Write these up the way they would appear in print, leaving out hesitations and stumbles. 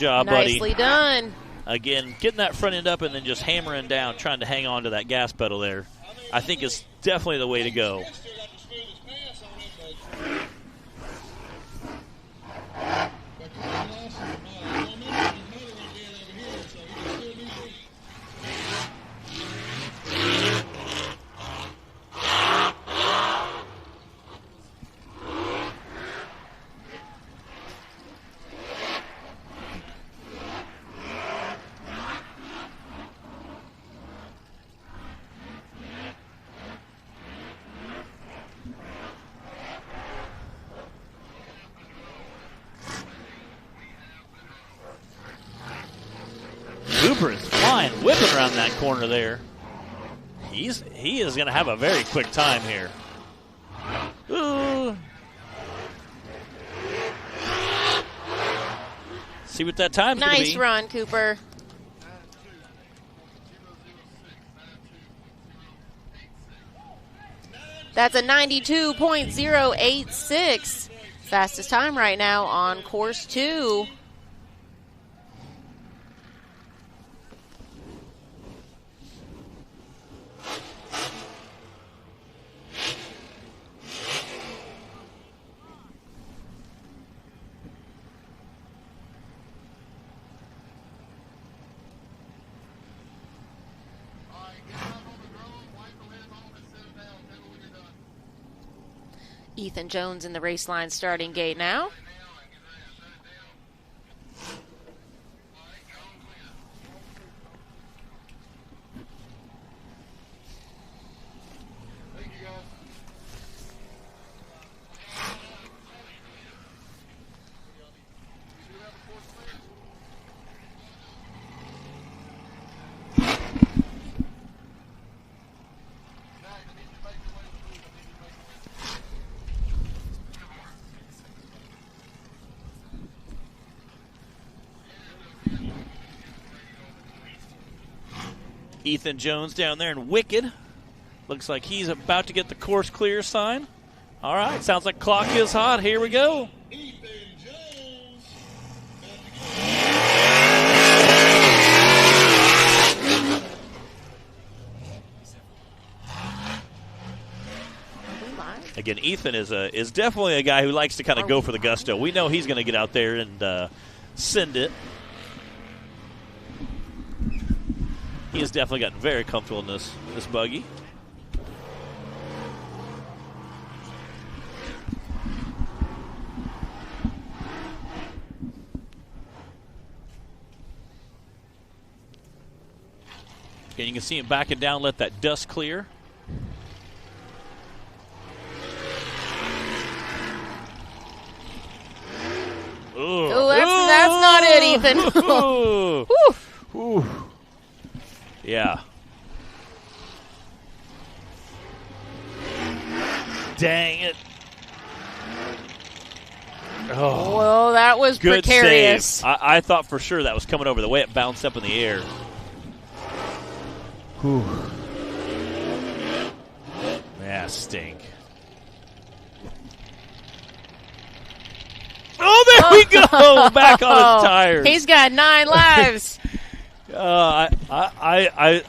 Job, buddy. Nicely done. Again, getting that front end up and then just hammering down, trying to hang on to that gas pedal there, I think is definitely the way to go. Cooper is flying, whipping around that corner there. He is going to have a very quick time here. Ooh. See what that time's going to be. Nice run, Cooper. That's a 92.086. Fastest time right now on course 2. Ethan Jones in the race line starting gate now. Ethan Jones down there in Wicked. Looks like he's about to get the course clear sign. All right, sounds like clock is hot. Here we go. Again, Ethan is definitely a guy who likes to kind of go for the gusto. We know he's going to get out there and send it. He has definitely gotten very comfortable in this buggy. Again, you can see him backing down, let that dust clear. Oh, that's not it, Ethan. Ooh. Yeah. Dang it. Oh, well, that was good precarious. Save. I thought for sure that was coming over the way it bounced up in the air. Whew. Yeah, stink. Oh, there we go! Back on his tires. He's got 9 lives. I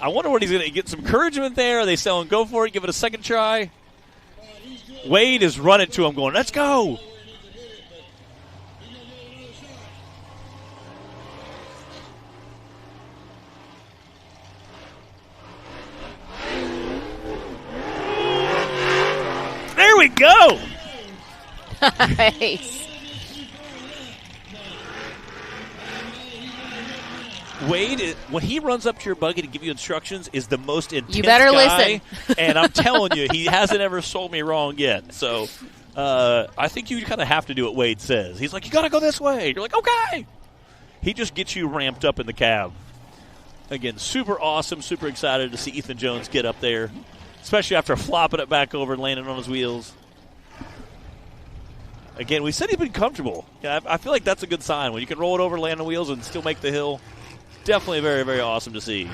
wonder what he's going to get. Some encouragement there. Are they selling go for it, give it a second try? Wade is running to him going, let's go. There we go. Nice. Wade, when he runs up to your buggy to give you instructions, is the most intense you better guy. Listen. And I'm telling you, he hasn't ever sold me wrong yet. So I think you kind of have to do what Wade says. He's like, you got to go this way. You're like, okay. He just gets you ramped up in the cab. Again, super awesome, super excited to see Ethan Jones get up there, especially after flopping it back over and landing on his wheels. Again, we said he'd been comfortable. Yeah, I feel like that's a good sign. When you can roll it over, land on wheels, and still make the hill. Definitely very, very awesome to see.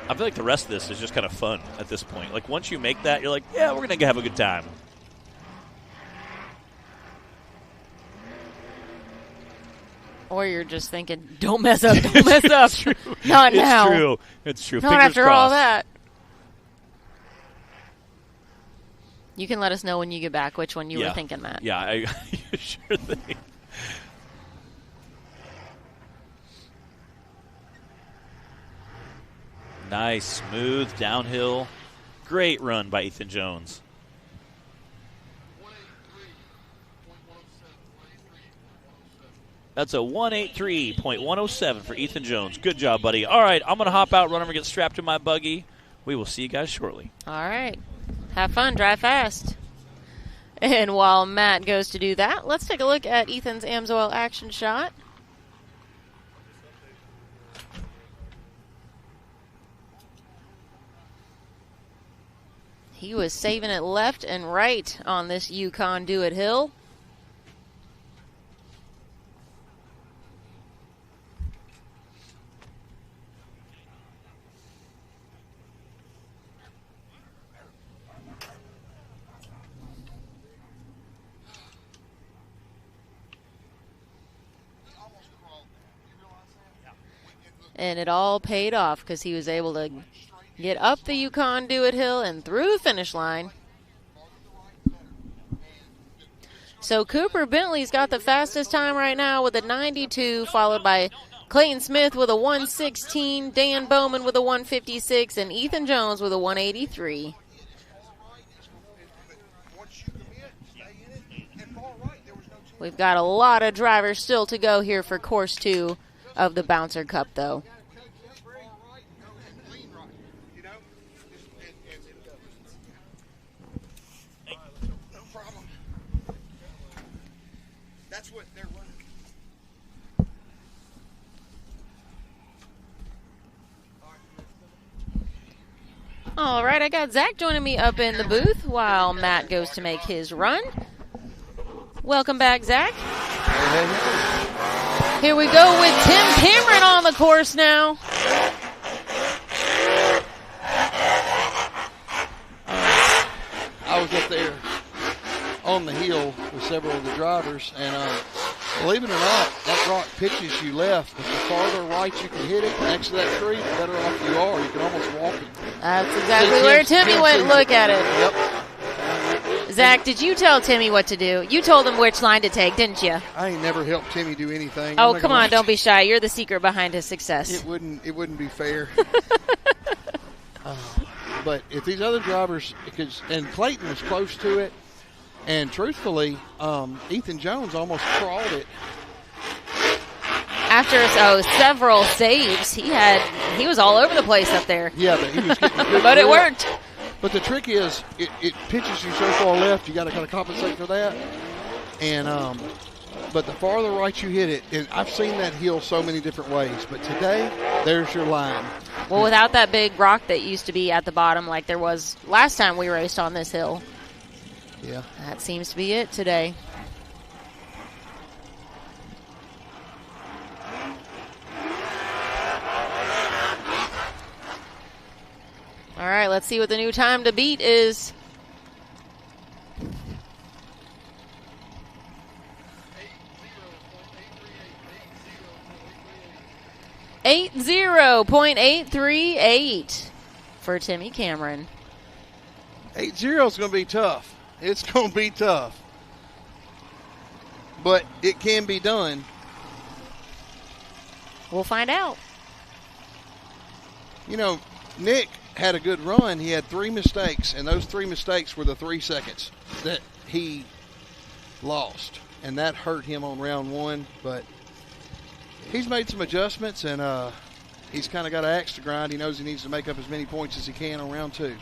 I feel like the rest of this is just kind of fun at this point. Like, once you make that, you're like, yeah, we're going to have a good time. Or you're just thinking, don't mess up, don't mess up. True. Not now. It's true. It's true. Not Fingers after crossed. all that. You can let us know when you get back which one you were thinking, Matt. Yeah, sure thing. Nice, smooth, downhill. Great run by Ethan Jones. That's a 183.107 for Ethan Jones. Good job, buddy. All right, I'm going to hop out, run over, get strapped in my buggy. We will see you guys shortly. All right. Have fun. Drive fast. And while Matt goes to do that, let's take a look at Ethan's Amsoil action shot. He was saving it left and right on this Yukon Do It hill. And it all paid off because he was able to get up the Yukon Do It hill and through the finish line. So Cooper Bentley's got the fastest time right now with a 92, followed by Clayton Smith with a 116, Dan Bowman with a 156, and Ethan Jones with a 183. We've got a lot of drivers still to go here for course 2 of the Bouncer Cup, though. No problem. That's what they're running. All right, I got Zach joining me up in the booth while Matt goes to make his run. Welcome back, Zach. Here we go with Tim Cameron on the course now. I was up there on the hill with several of the drivers, and believe it or not, that rock pitches you left, but the farther right you can hit it next to that tree, the better off you are. You can almost walk it. That's exactly where Timmy went. Look at it. Yep. Zach, did you tell Timmy what to do? You told him which line to take, didn't you? I ain't never helped Timmy do anything. Oh, come on, don't be shy. You're the secret behind his success. It wouldn't be fair. But if these other drivers, and Clayton was close to it, and truthfully, Ethan Jones almost crawled it. After several saves, he was all over the place up there. Yeah, but he was getting good. But it worked. But the trick is, it pitches you so far left, you got to kind of compensate for that. And but the farther right you hit it, and I've seen that hill so many different ways. But today, there's your line. Well, without that big rock that used to be at the bottom, like there was last time we raced on this hill. Yeah, that seems to be it today. All right, let's see what the new time to beat is. 80.838 for Timmy Cameron. 8-0 is going to be tough. It's going to be tough. But it can be done. We'll find out. You know, Nick had a good run. He had 3 mistakes, and those 3 mistakes were the 3 seconds that he lost. And that hurt him on round 1, but he's made some adjustments, and he's kind of got an axe to grind. He knows he needs to make up as many points as he can on round 2.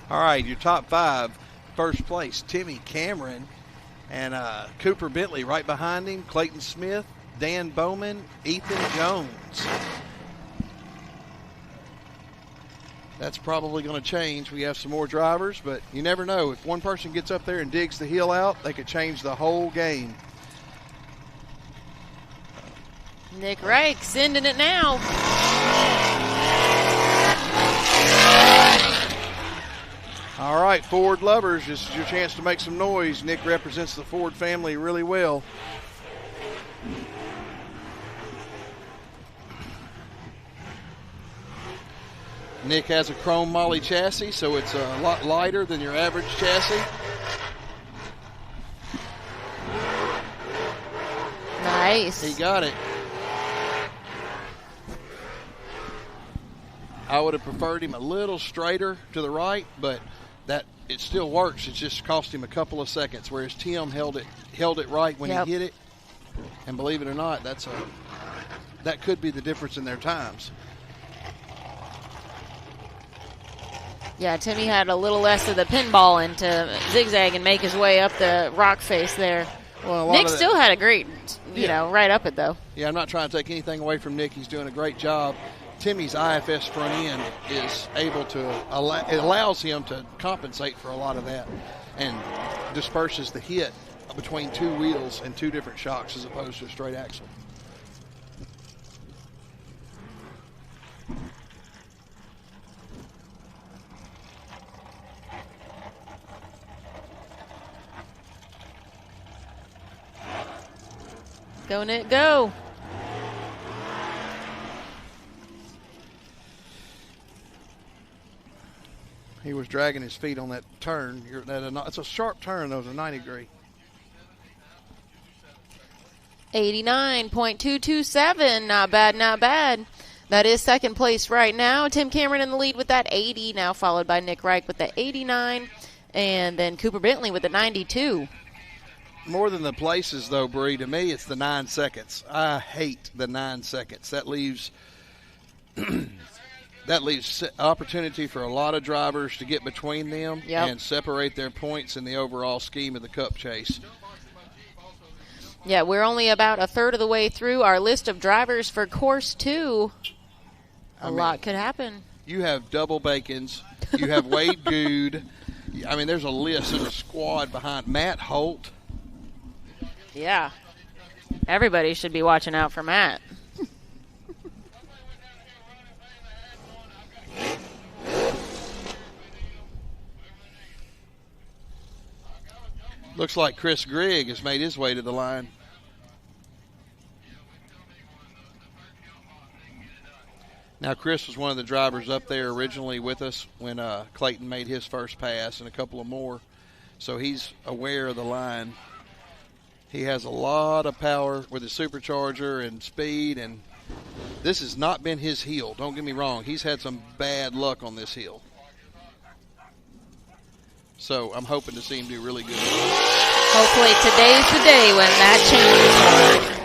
All right, your top 5. First place, Timmy Cameron. And Cooper Bentley right behind him, Clayton Smith, Dan Bowman, Ethan Jones. That's probably going to change. We have some more drivers, but you never know. If one person gets up there and digs the hill out, they could change the whole game. Nick Reich sending it now. All right, Ford lovers, this is your chance to make some noise. Nick represents the Ford family really well. Nick has a chrome moly chassis, so it's a lot lighter than your average chassis. Nice. He got it. I would have preferred him a little straighter to the right, but that it still works. It just cost him a couple of seconds, whereas Tim held it right when he hit it. And believe it or not, that could be the difference in their times. Yeah, Timmy had a little less of the pinball and to zigzag and make his way up the rock face there. Well, Nick still had a great, you know, right up it though. Yeah, I'm not trying to take anything away from Nick. He's doing a great job. Timmy's IFS front end is able to it allows him to compensate for a lot of that and disperses the hit between two wheels and two different shocks as opposed to a straight axle. Go, Nick, go. He was dragging his feet on that turn. It's a sharp turn, though. It's a 90 degree. 89.227. Not bad, not bad. That is second place right now. Tim Cameron in the lead with that 80, now followed by Nick Reich with the 89, and then Cooper Bentley with the 92. More than the places, though, Bree, to me, it's the 9 seconds. I hate the 9 seconds. That leaves opportunity for a lot of drivers to get between them and separate their points in the overall scheme of the Cup chase. Yeah, we're only about a third of the way through our list of drivers for Course 2. A lot could happen. You have double Bacons. You have Wade Good. I mean, there's a list and a squad behind Matt Holt. Yeah. Everybody should be watching out for Matt. Looks like Chris Grigg has made his way to the line. Now, Chris was one of the drivers up there originally with us when Clayton made his first pass and a couple of more. So he's aware of the line. He has a lot of power with his supercharger and speed, and this has not been his hill. Don't get me wrong. He's had some bad luck on this hill. So I'm hoping to see him do really good. Hopefully today's the day when that changes.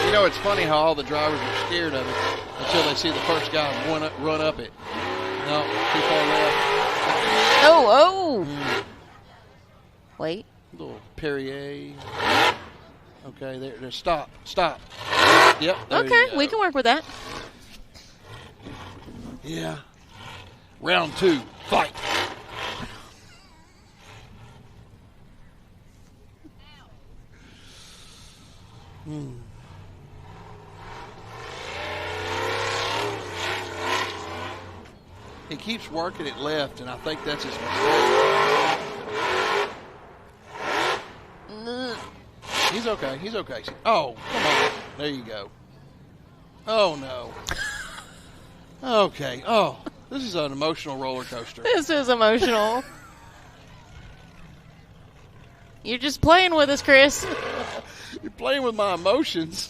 You know, it's funny how all the drivers are scared of it until they see the first guy run up it. No, too far left. Oh. Wait. Little Perrier. Okay, there. Stop. Yep. Okay, we can work with that. Yeah. Round 2, fight. He keeps working it left, and I think that's his mistake. He's okay. Oh, come on. There you go. Oh, no. Okay. Oh, this is an emotional roller coaster. This is emotional. You're just playing with us, Chris. You're playing with my emotions.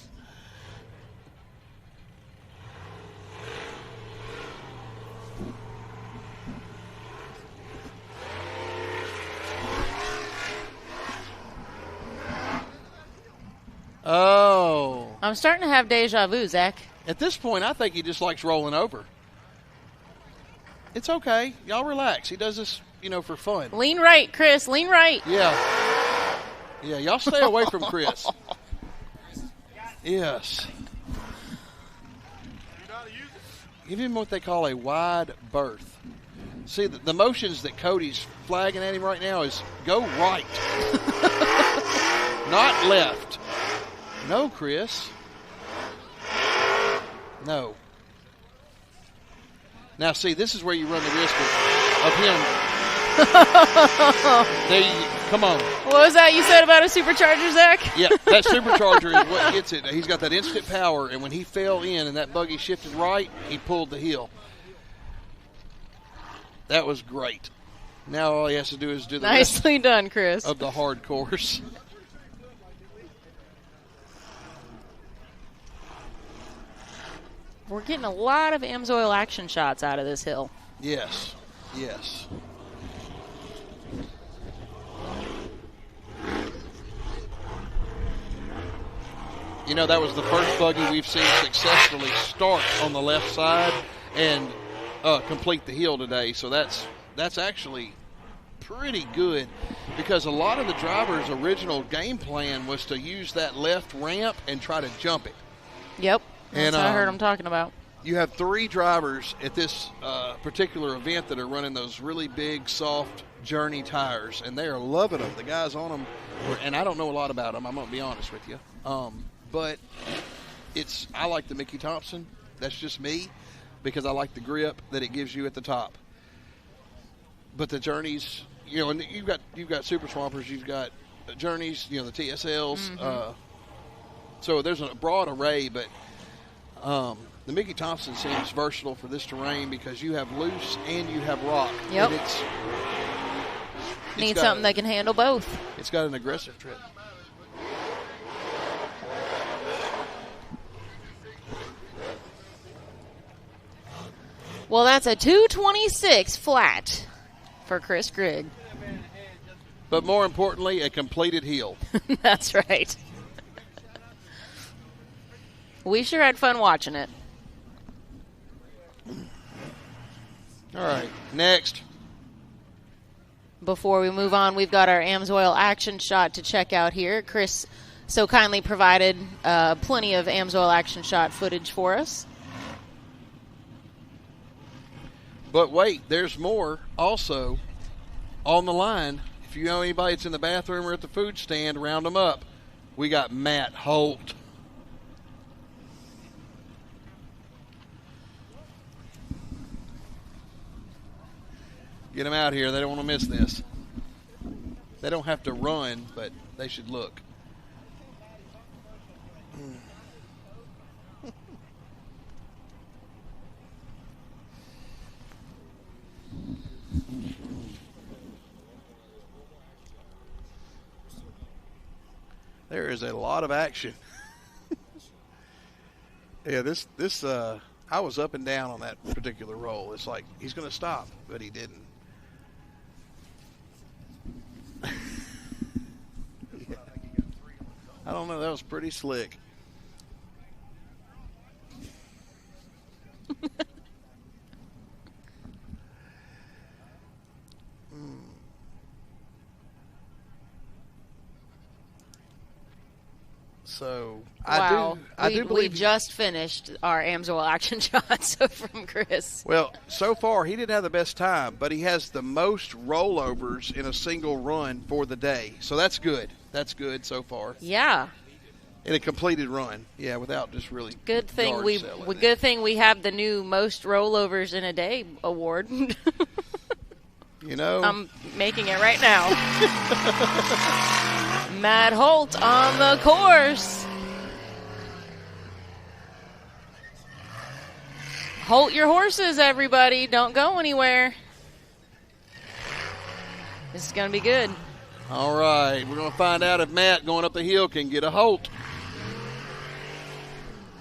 Oh. I'm starting to have deja vu, Zach. At this point, I think he just likes rolling over. It's okay. Y'all relax. He does this, for fun. Lean right, Chris. Lean right. Yeah. Yeah, y'all stay away from Chris. Yes. Give him what they call a wide berth. See, the motions that Cody's flagging at him right now is go right. Not left. No, Chris. No. Now, see, this is where you run the risk of him. There you come on. What was that you said about a supercharger, Zach? Yeah, that supercharger is what gets it. He's got that instant power, and when he fell in and that buggy shifted right, he pulled the hill. That was great. Now all he has to do is do the Nicely rest done, Chris. of the hard course. We're getting a lot of Amsoil action shots out of this hill. Yes, yes. That was the first buggy we've seen successfully start on the left side and complete the hill today. So that's actually pretty good, because a lot of the drivers' original game plan was to use that left ramp and try to jump it. Yep. That's And, what I heard him talking about. You have 3 drivers at this particular event that are running those really big, soft Journey tires, and they are loving them. The guys on them, and I don't know a lot about them, I'm going to be honest with you. But I like the Mickey Thompson. That's just me, because I like the grip that it gives you at the top. But the Journeys, and you've got Super Swampers, you've got Journeys, the TSLs. Mm-hmm. So there's a broad array, but the Mickey Thompson seems versatile for this terrain because you have loose and you have rock. Yep. And Need something that can handle both. It's got an aggressive trip. Well, that's a 226 flat for Chris Grigg. But more importantly, a completed heel. That's right. We sure had fun watching it. All right, next. Before we move on, we've got our Amsoil action shot to check out here. Chris so kindly provided plenty of Amsoil action shot footage for us. But wait, there's more also on the line. If you know anybody that's in the bathroom or at the food stand, round them up. We got Matt Holt. Get them out here. They don't want to miss this. They don't have to run, but they should look. There is a lot of action. Yeah, this I was up and down on that particular roll. It's like he's going to stop, but he didn't. Yeah. I don't know. That was pretty slick. So Wow. I do we believe just finished our Amsoil action shots from Chris. Well, so far he didn't have the best time, but he has the most rollovers in a single run for the day. So that's good. That's good so far. Yeah. In a completed run, yeah, without just really. Good thing yard we selling it. good thing we have the new most rollovers in a day award. I'm making it right now. Matt Holt on the course. Holt your horses, everybody. Don't go anywhere. This is going to be good. All right, we're going to find out if Matt going up the hill can get a Holt.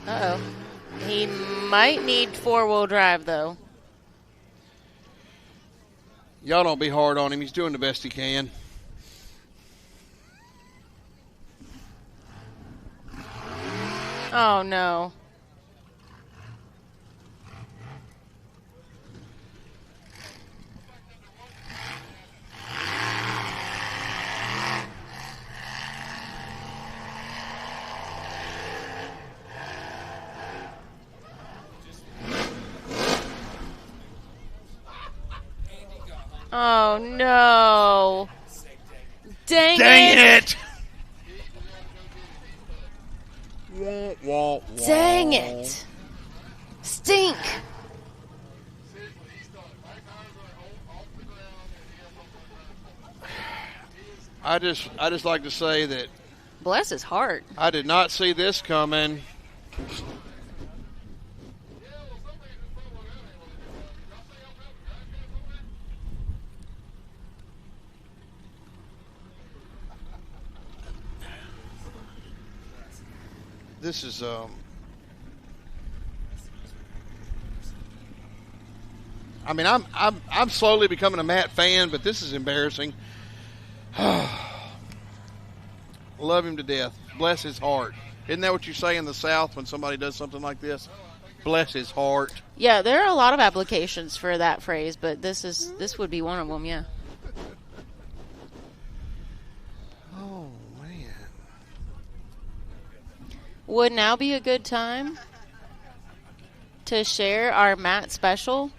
Uh-oh. He might need four-wheel drive, though. Y'all don't be hard on him. He's doing the best he can. Oh, no. Oh, no. Dang it. Dang it. Stink. I just like to say that Bless his heart. I did not see this coming. This is I mean, I'm slowly becoming a Matt fan, but this is embarrassing. Love him to death. Bless his heart. Isn't that what you say in the South when somebody does something like this? Bless his heart. Yeah, there are a lot of applications for that phrase, but this would be one of them, yeah. Oh, man. Would now be a good time to share our Matt special?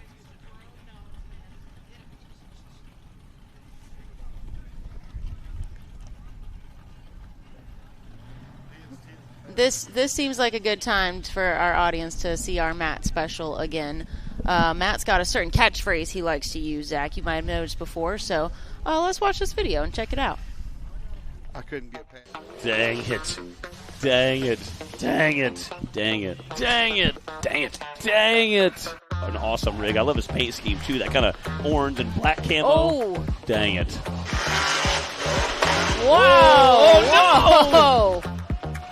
This seems like a good time for our audience to see our Matt special again. Matt's got a certain catchphrase he likes to use, Zach. You might have noticed before. So let's watch this video and check it out. I couldn't get past. Dang it. Dang it. Dang it. Dang it. Dang it. Dang it. Dang it. An awesome rig. I love his paint scheme, too. That kind of orange and black camo. Oh. Dang it. Whoa. Oh, no. Whoa.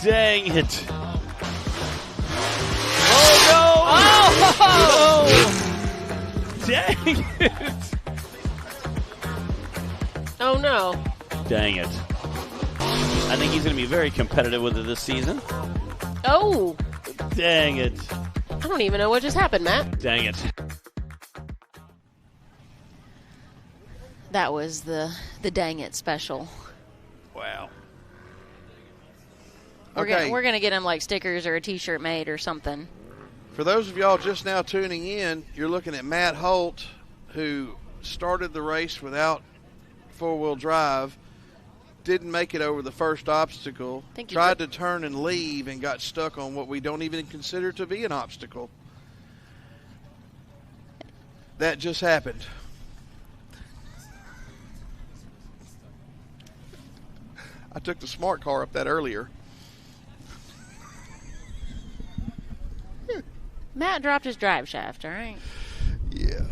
Dang it. Oh, no. Oh. No. Dang it. Oh, no. Dang it. I think he's going to be very competitive with it this season. Oh. Dang it. I don't even know what just happened, Matt. Dang it. That was the dang it special. Wow. We're gonna get him like stickers or a T-shirt made or something. For those of y'all just now tuning in, you're looking at Matt Holt, who started the race without four-wheel drive, didn't make it over the first obstacle, tried to turn and leave, and got stuck on what we don't even consider to be an obstacle. That just happened. I took the smart car up that earlier. Matt dropped his drive shaft, all right? Yeah.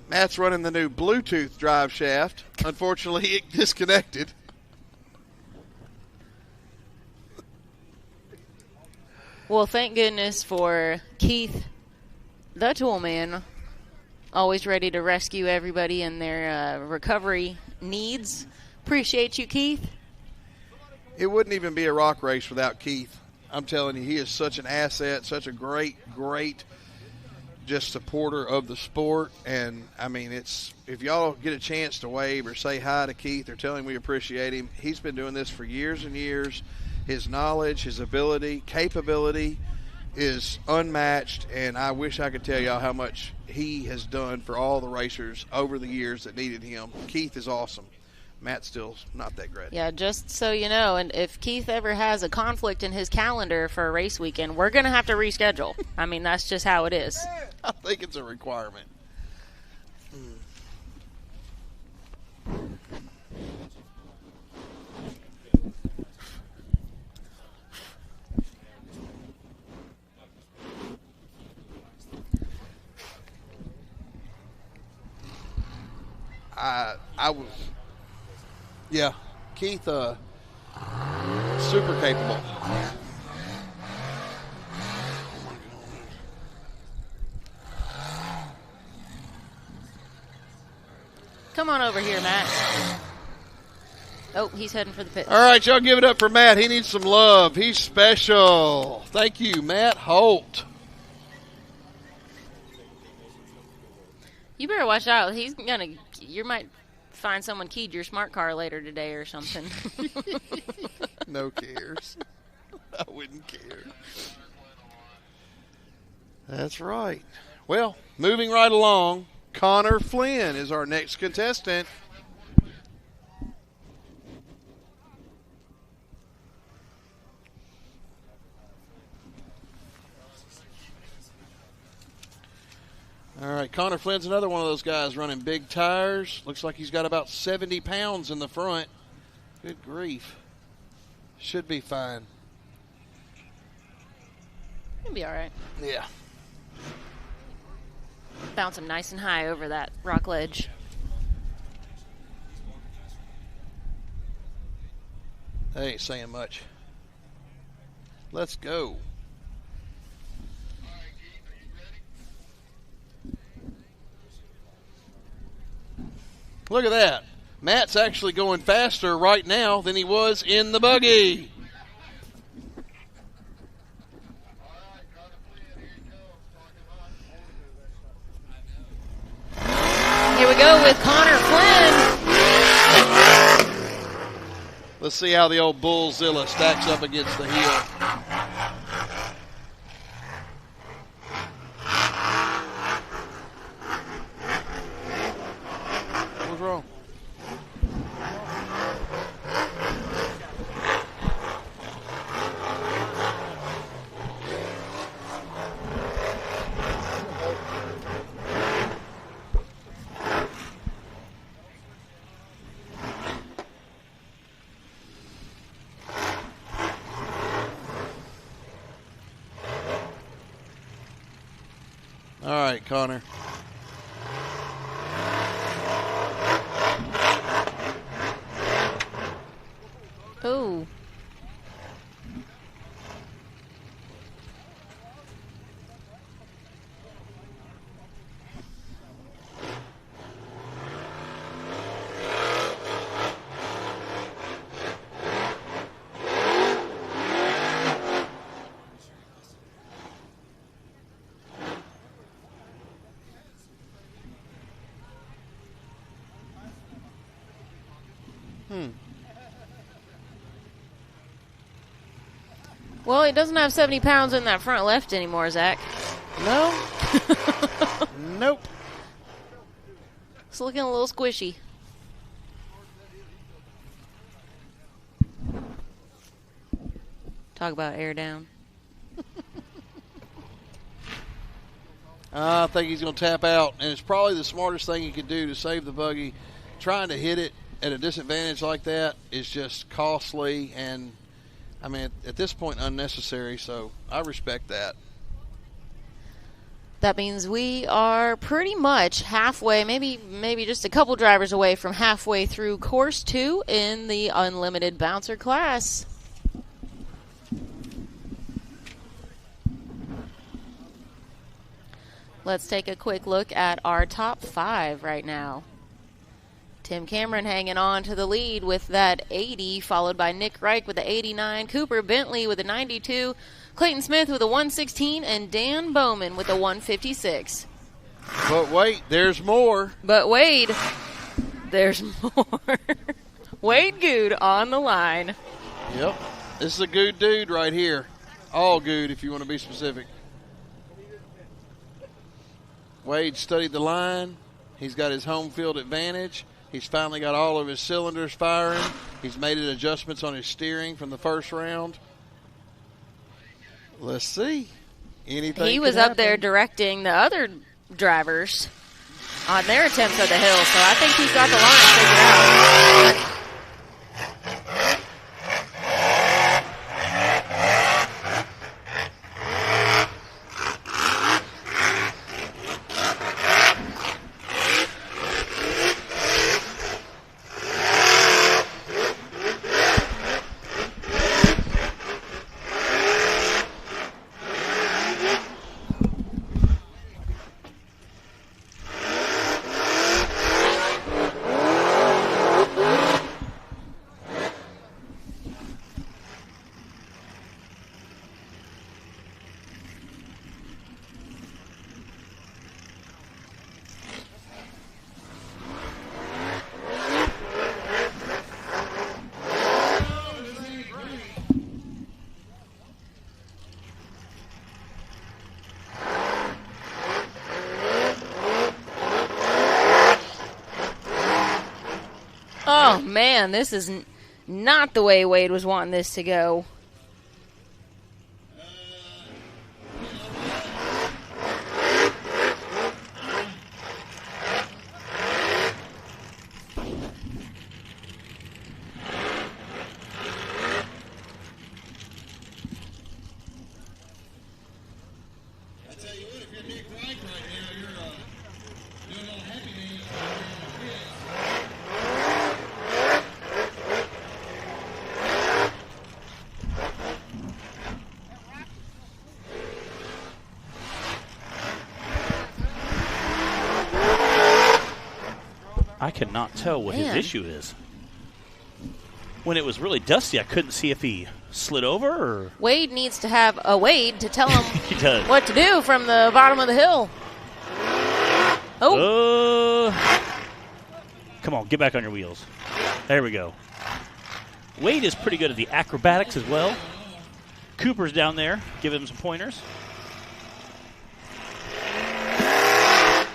Matt's running the new Bluetooth drive shaft. Unfortunately, it disconnected. Well, thank goodness for Keith, the tool man, always ready to rescue everybody in their recovery needs. Appreciate you, Keith. It wouldn't even be a rock race without Keith. I'm telling you, he is such an asset, such a great just supporter of the sport. And I mean, it's, if y'all get a chance to wave or say hi to Keith or tell him we appreciate him, he's been doing this for years and years. His knowledge, his ability, capability is unmatched, and I wish I could tell y'all how much he has done for all the racers over the years that needed him. Keith is awesome. Matt's still not that great. Yeah, just so you know, and if Keith ever has a conflict in his calendar for a race weekend, we're going to have to reschedule. I mean, that's just how it is. I think it's a requirement. I was, yeah, Keith, super capable. Come on over here, Matt. Oh, he's heading for the pits. All right, y'all give it up for Matt. He needs some love. He's special. Thank you, Matt Holt. You better watch out. You might find someone keyed your smart car later today or something. No cares. I wouldn't care. That's right. Well, moving right along, Connor Flynn is our next contestant. All right, Connor Flynn's another one of those guys running big tires. Looks like he's got about 70 pounds in the front. Good grief. Should be fine. He'll be all right. Yeah. Bounce him nice and high over that rock ledge. That ain't saying much. Let's go. Look at that. Matt's actually going faster right now than he was in the buggy. Here we go with Connor Flynn. Let's see how the old Bullzilla stacks up against the hill. What's wrong? All right, Connor. Oh. Well, he doesn't have 70 pounds in that front left anymore, Zach. No? Nope. It's looking a little squishy. Talk about air down. I think he's going to tap out, and it's probably the smartest thing he could do to save the buggy. Trying to hit it at a disadvantage like that is just costly and, I mean, at this point, unnecessary, so I respect that. That means we are pretty much halfway, maybe just a couple drivers away from halfway through Course 2 in the Unlimited Bouncer class. Let's take a quick look at our top 5 right now. Tim Cameron hanging on to the lead with that 80, followed by Nick Reich with the 89, Cooper Bentley with the 92, Clayton Smith with a 116, and Dan Bowman with a 156. But wait, there's more. But Wade, there's more. Wade Good on the line. Yep. This is a good dude right here. All good if you want to be specific. Wade studied the line. He's got his home field advantage. He's finally got all of his cylinders firing. He's made adjustments on his steering from the first round. Let's see. Anything He was up there directing the other drivers on their attempts at the hill, so I think he's got the line figured out. man, this is not the way Wade was wanting this to go. I cannot tell what his issue is. When it was really dusty, I couldn't see if he slid over or... Wade needs to have a Wade to tell him He does. what to do from the bottom of the hill. Oh. Come on, get back on your wheels. There we go. Wade is pretty good at the acrobatics as well. Cooper's down there, giving him some pointers.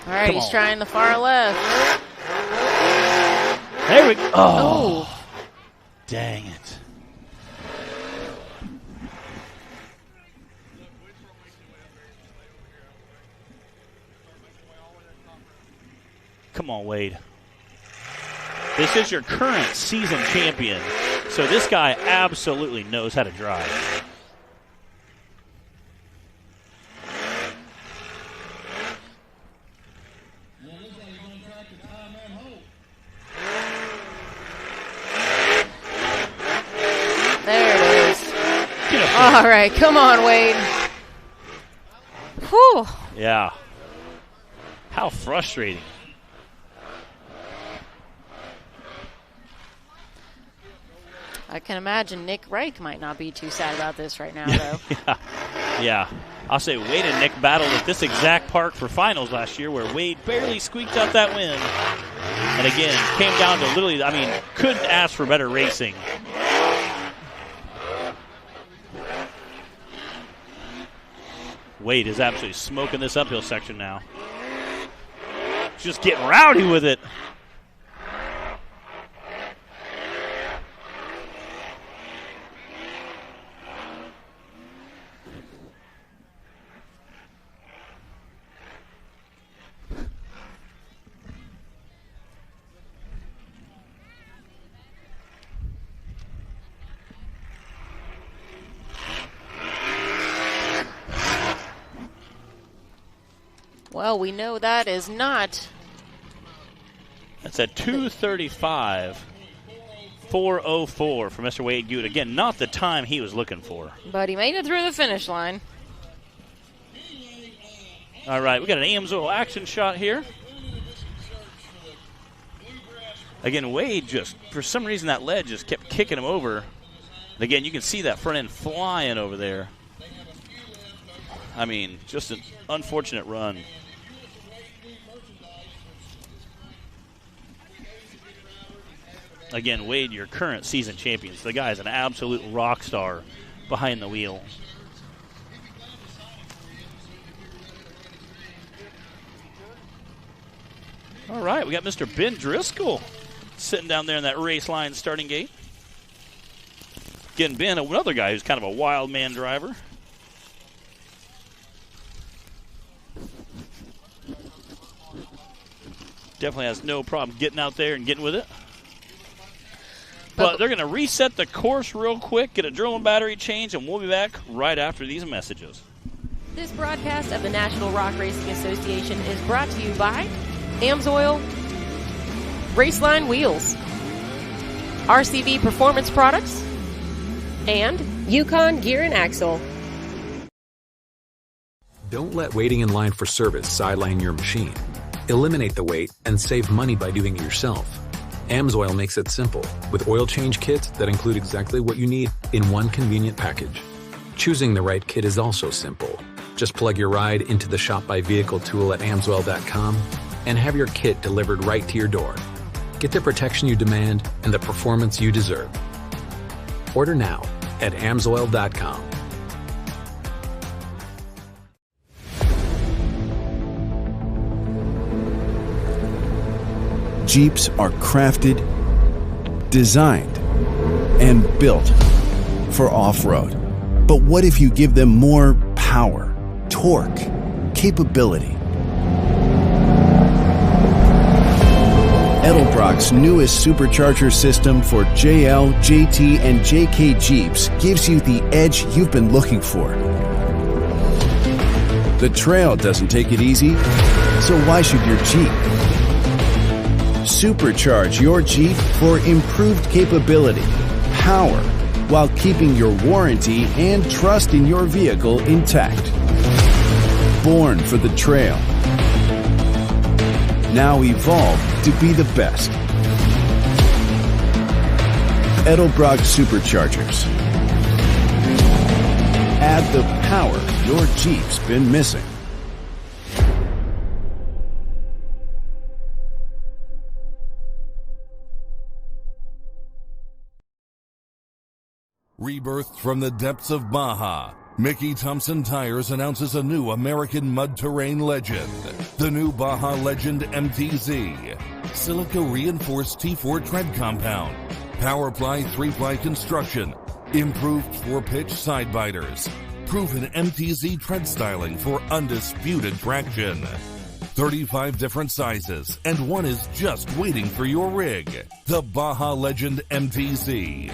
All right, he's trying the far left. There we go. Oh. Dang it. Come on, Wade. This is your current season champion, so this guy absolutely knows how to drive. There it is. All right, come on, Wade. Whew. Yeah. How frustrating. I can imagine Nick Reich might not be too sad about this right now, though. Yeah. I'll say Wade and Nick battled at this exact park for finals last year where Wade barely squeaked out that win. And again, came down to literally, I mean, couldn't ask for better racing. Wade is absolutely smoking this uphill section now. Just getting rowdy with it. Well, we know that is not. That's a 2:35, 4:04 for Mr. Wade Good. Again, not the time he was looking for. But he made it through the finish line. All right, we got an Amsoil action shot here. Again, Wade just, for some reason, that lead just kept kicking him over. And again, you can see that front end flying over there. I mean, just an unfortunate run. Again, Wade, your current season champion. So the guy is an absolute rock star behind the wheel. All right, we got Mr. Ben Driscoll sitting down there in that race line starting gate. Again, Ben, another guy who's kind of a wild man driver. Definitely has no problem getting out there and getting with it. But they're going to reset the course real quick, get a drill and battery change, and we'll be back right after these messages. This broadcast of the National Rock Racing Association is brought to you by Amsoil, Raceline Wheels, RCV Performance Products, and Yukon Gear and Axle. Don't let waiting in line for service sideline your machine. Eliminate the wait and save money by doing it yourself. Amsoil makes it simple, with oil change kits that include exactly what you need in one convenient package. Choosing the right kit is also simple. Just plug your ride into the Shop by Vehicle tool at Amsoil.com and have your kit delivered right to your door. Get the protection you demand and the performance you deserve. Order now at Amsoil.com. Jeeps are crafted designed and built for off-road. But what if you give them more power, torque, capability? Edelbrock's newest supercharger system for JL, JT, and JK Jeeps gives you the edge you've been looking for. The trail doesn't take it easy, so why should your Jeep? Supercharge your Jeep for improved capability, power, while keeping your warranty and trust in your vehicle intact. Born for the trail. Now evolved to be the best. Edelbrock Superchargers. Add the power your Jeep's been missing. Rebirthed from the depths of Baja, Mickey Thompson Tires announces a new American mud terrain legend. The new Baja Legend MTZ. Silica reinforced T4 tread compound. Powerply 3-ply construction. Improved 4-pitch side biters. Proven MTZ tread styling for undisputed traction. 35 different sizes, and one is just waiting for your rig. The Baja Legend MTZ.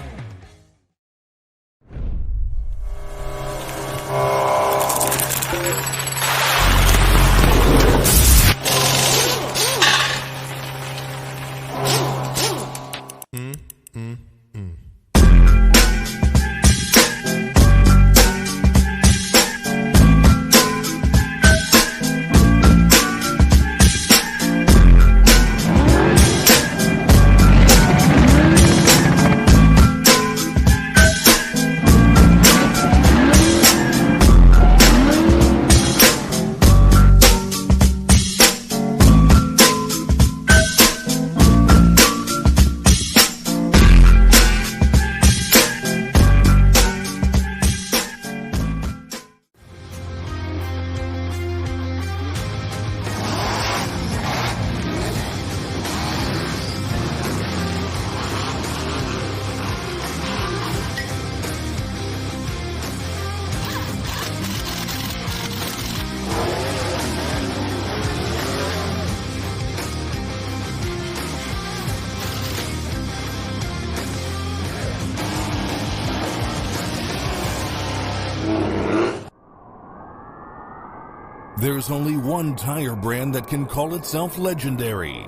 There's only one tire brand that can call itself legendary.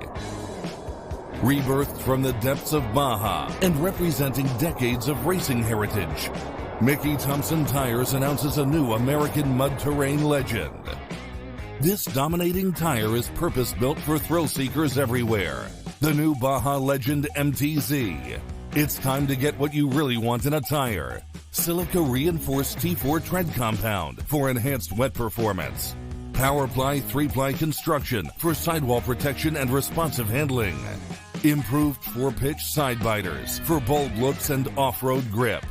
Rebirthed from the depths of Baja and representing decades of racing heritage, Mickey Thompson Tires announces a new American mud terrain legend. This dominating tire is purpose-built for thrill seekers everywhere. The new Baja Legend MTZ. It's time to get what you really want in a tire. Silica reinforced T4 tread compound for enhanced wet performance. Powerply 3-ply construction for sidewall protection and responsive handling. Improved 4-pitch side biters for bold looks and off-road grip.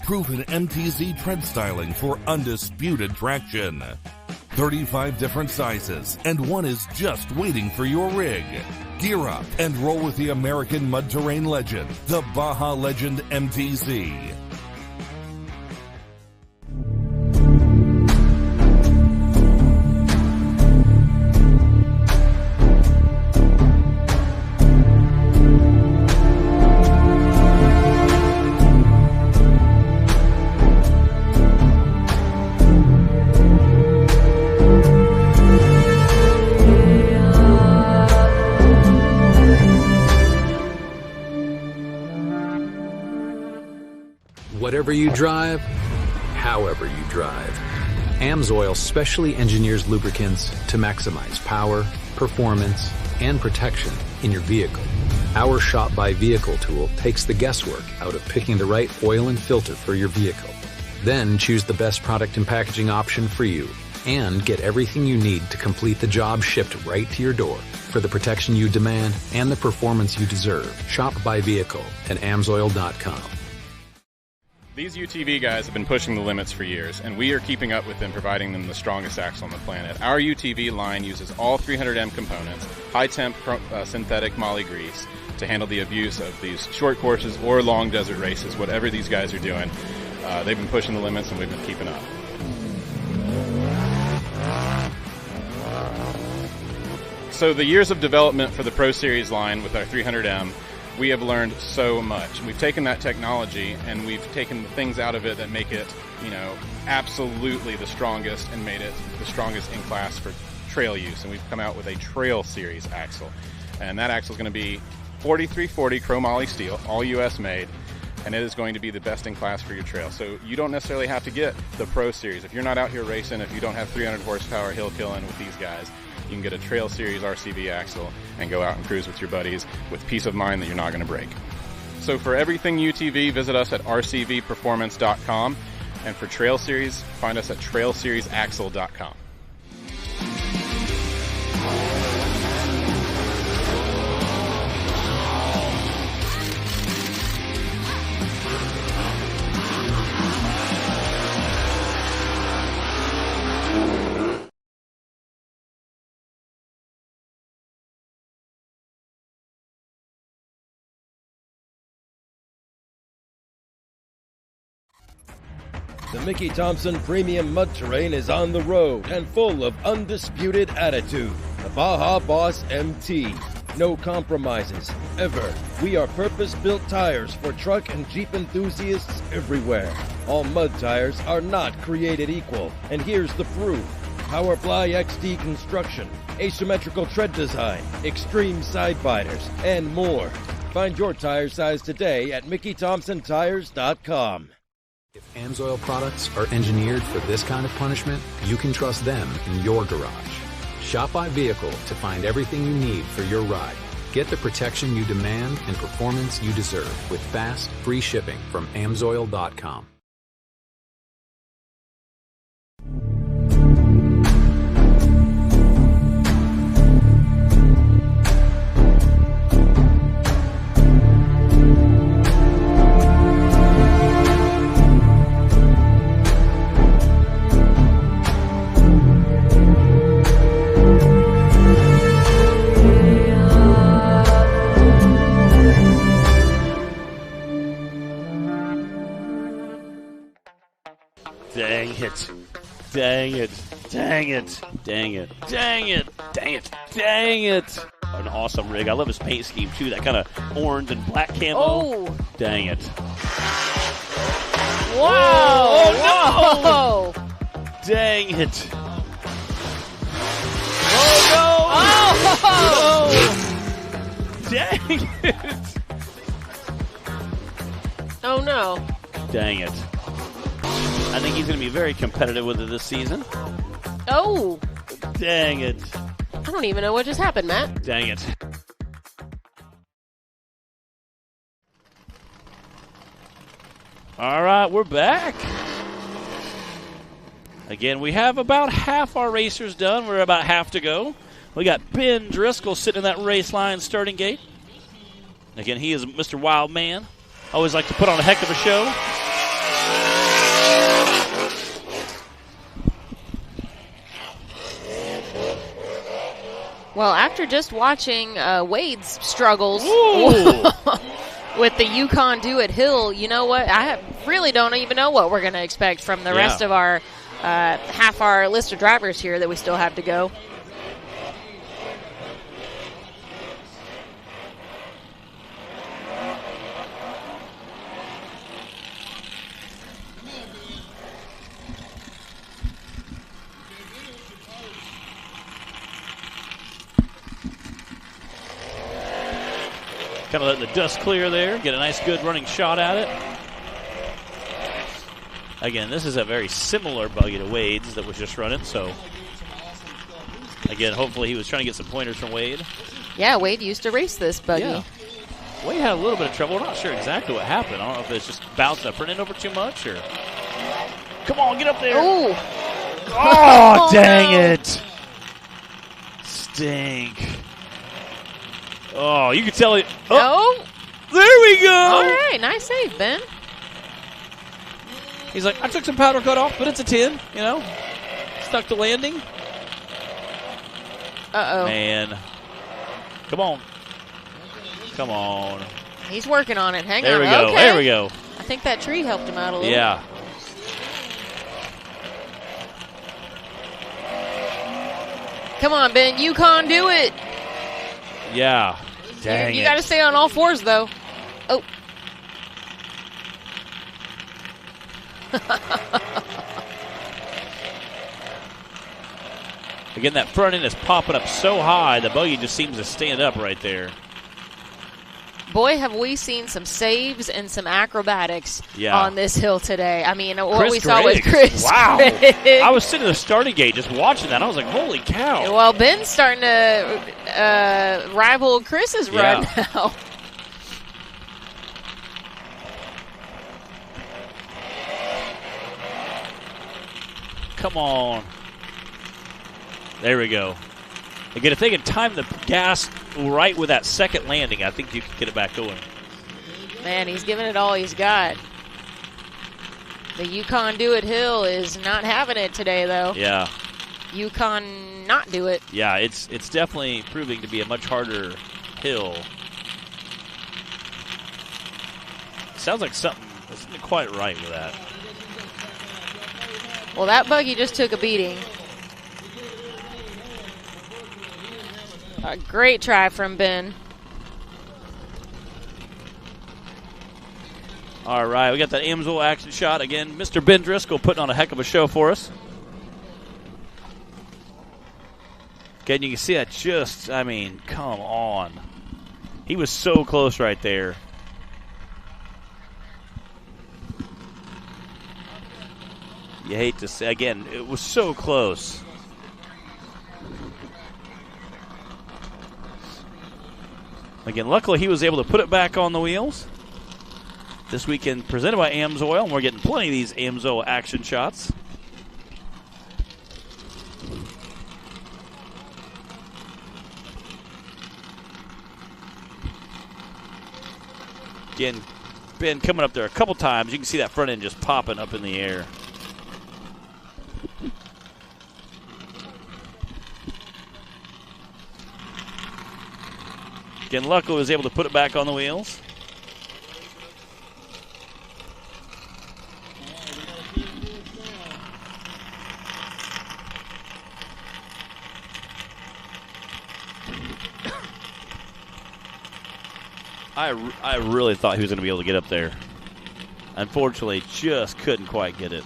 Proven MTZ tread styling for undisputed traction. 35 different sizes, and one is just waiting for your rig. Gear up and roll with the American mud terrain legend, the Baja Legend MTZ. Whatever you drive, however you drive, Amsoil specially engineers lubricants to maximize power, performance, and protection in your vehicle. Our Shop by Vehicle tool takes the guesswork out of picking the right oil and filter for your vehicle. Then choose the best product and packaging option for you and get everything you need to complete the job shipped right to your door for the protection you demand and the performance you deserve. Shop by Vehicle at Amsoil.com. These UTV guys have been pushing the limits for years, and we are keeping up with them, providing them the strongest axle on the planet. Our UTV line uses all 300M components, high-temp synthetic moly grease, to handle the abuse of these short courses or long desert races. Whatever these guys are doing, they've been pushing the limits, and we've been keeping up. So the years of development for the Pro Series line with our 300M, we have learned so much. We've taken that technology and we've taken the things out of it that make it, absolutely the strongest, and made it the strongest in class for trail use. And we've come out with a Trail Series axle. And that axle is going to be 4340 chromoly steel, all US made, and it is going to be the best in class for your trail. So you don't necessarily have to get the Pro Series. If you're not out here racing, if you don't have 300 horsepower hill killing with these guys, you can get a Trail Series RCV axle and go out and cruise with your buddies with peace of mind that you're not going to break. So for everything UTV, visit us at rcvperformance.com. And for Trail Series, find us at trailseriesaxle.com. The Mickey Thompson Premium Mud Terrain is on the road and full of undisputed attitude. The Baja Boss MT. No compromises, ever. We are purpose-built tires for truck and Jeep enthusiasts everywhere. All mud tires are not created equal, and here's the proof. Powerfly XD construction, asymmetrical tread design, extreme side biters, and more. Find your tire size today at MickeyThompsonTires.com. If Amsoil products are engineered for this kind of punishment, you can trust them in your garage. Shop by vehicle to find everything you need for your ride. Get the protection you demand and performance you deserve with fast, free shipping from Amsoil.com. Dang it. Dang it. Dang it. Dang it. Dang it. Dang it. Dang it. An awesome rig. I love his paint scheme, too. That kind of orange and black camo. Oh. Dang it. Whoa. Oh, no. Dang it. Oh, no. Oh. No. Dang it. Oh, no. Dang it. I think he's going to be very competitive with it this season. Oh. Dang it. I don't even know what just happened, Matt. Dang it. All right, we're back. Again, we have about half our racers done. We're about half to go. We got Ben Driscoll sitting in that race line starting gate. Again, he is Mr. Wild Man. Always like to put on a heck of a show. Well, after just watching Wade's struggles with the Yukon Do It Hill, you know what? Really don't even know what we're going to expect from the rest of our half our list of drivers here that we still have to go. Kind of letting the dust clear there. Get a nice, good running shot at it. Again, this is a very similar buggy to Wade's that was just running. So, again, hopefully he was trying to get some pointers from Wade. Yeah, Wade used to race this buggy. Yeah. Wade had a little bit of trouble. We're not sure exactly what happened. I don't know if it's just bounced up, running over too much, or... Come on, get up there. Ooh. Oh, dang it. Stink. Oh, you can tell it. Oh, there we go. All right, nice save, Ben. He's like, I took some powder cut off, but it's a 10, you know. Stuck to landing. Uh-oh. Man. Come on. Come on. He's working on it. Hang There on. we go. Okay. There we go. I think that tree helped him out a little. Yeah. Come on, Ben. Yukon, do it. Yeah. Dang You it. got to stay on all fours, though. Oh. Again, that front end is popping up so high, the buggy just seems to stand up right there. Boy, have we seen some saves and some acrobatics Yeah. on this hill today. I mean, what Chris we saw with Griggs. Chris Wow. Griggs. I was sitting in the starting gate just watching that. I was like, holy cow. Well, Ben's starting to rival Chris's run now. Come on. There we go. Again, if they can time the gas right with that second landing, I think you can get it back going. Man, he's giving it all he's got. The Yukon Do It Hill is not having it today, though. Yeah. Yukon not do it. Yeah, it's definitely proving to be a much harder hill. Sounds like something isn't quite right with that. Well, that buggy just took a beating. A great try from Ben. All right, we got that Amsoil action shot. Again, Mr. Ben Driscoll putting on a heck of a show for us. Again, you can see that just, I mean, come on. He was so close right there. You hate to say, again, it was so close. Again, luckily he was able to put it back on the wheels. This weekend presented by Amsoil, and we're getting plenty of these Amsoil action shots. Again, Ben coming up there a couple times. You can see that front end just popping up in the air. Again, luckily was able to put it back on the wheels. I really thought he was going to be able to get up there. Unfortunately, just couldn't quite get it.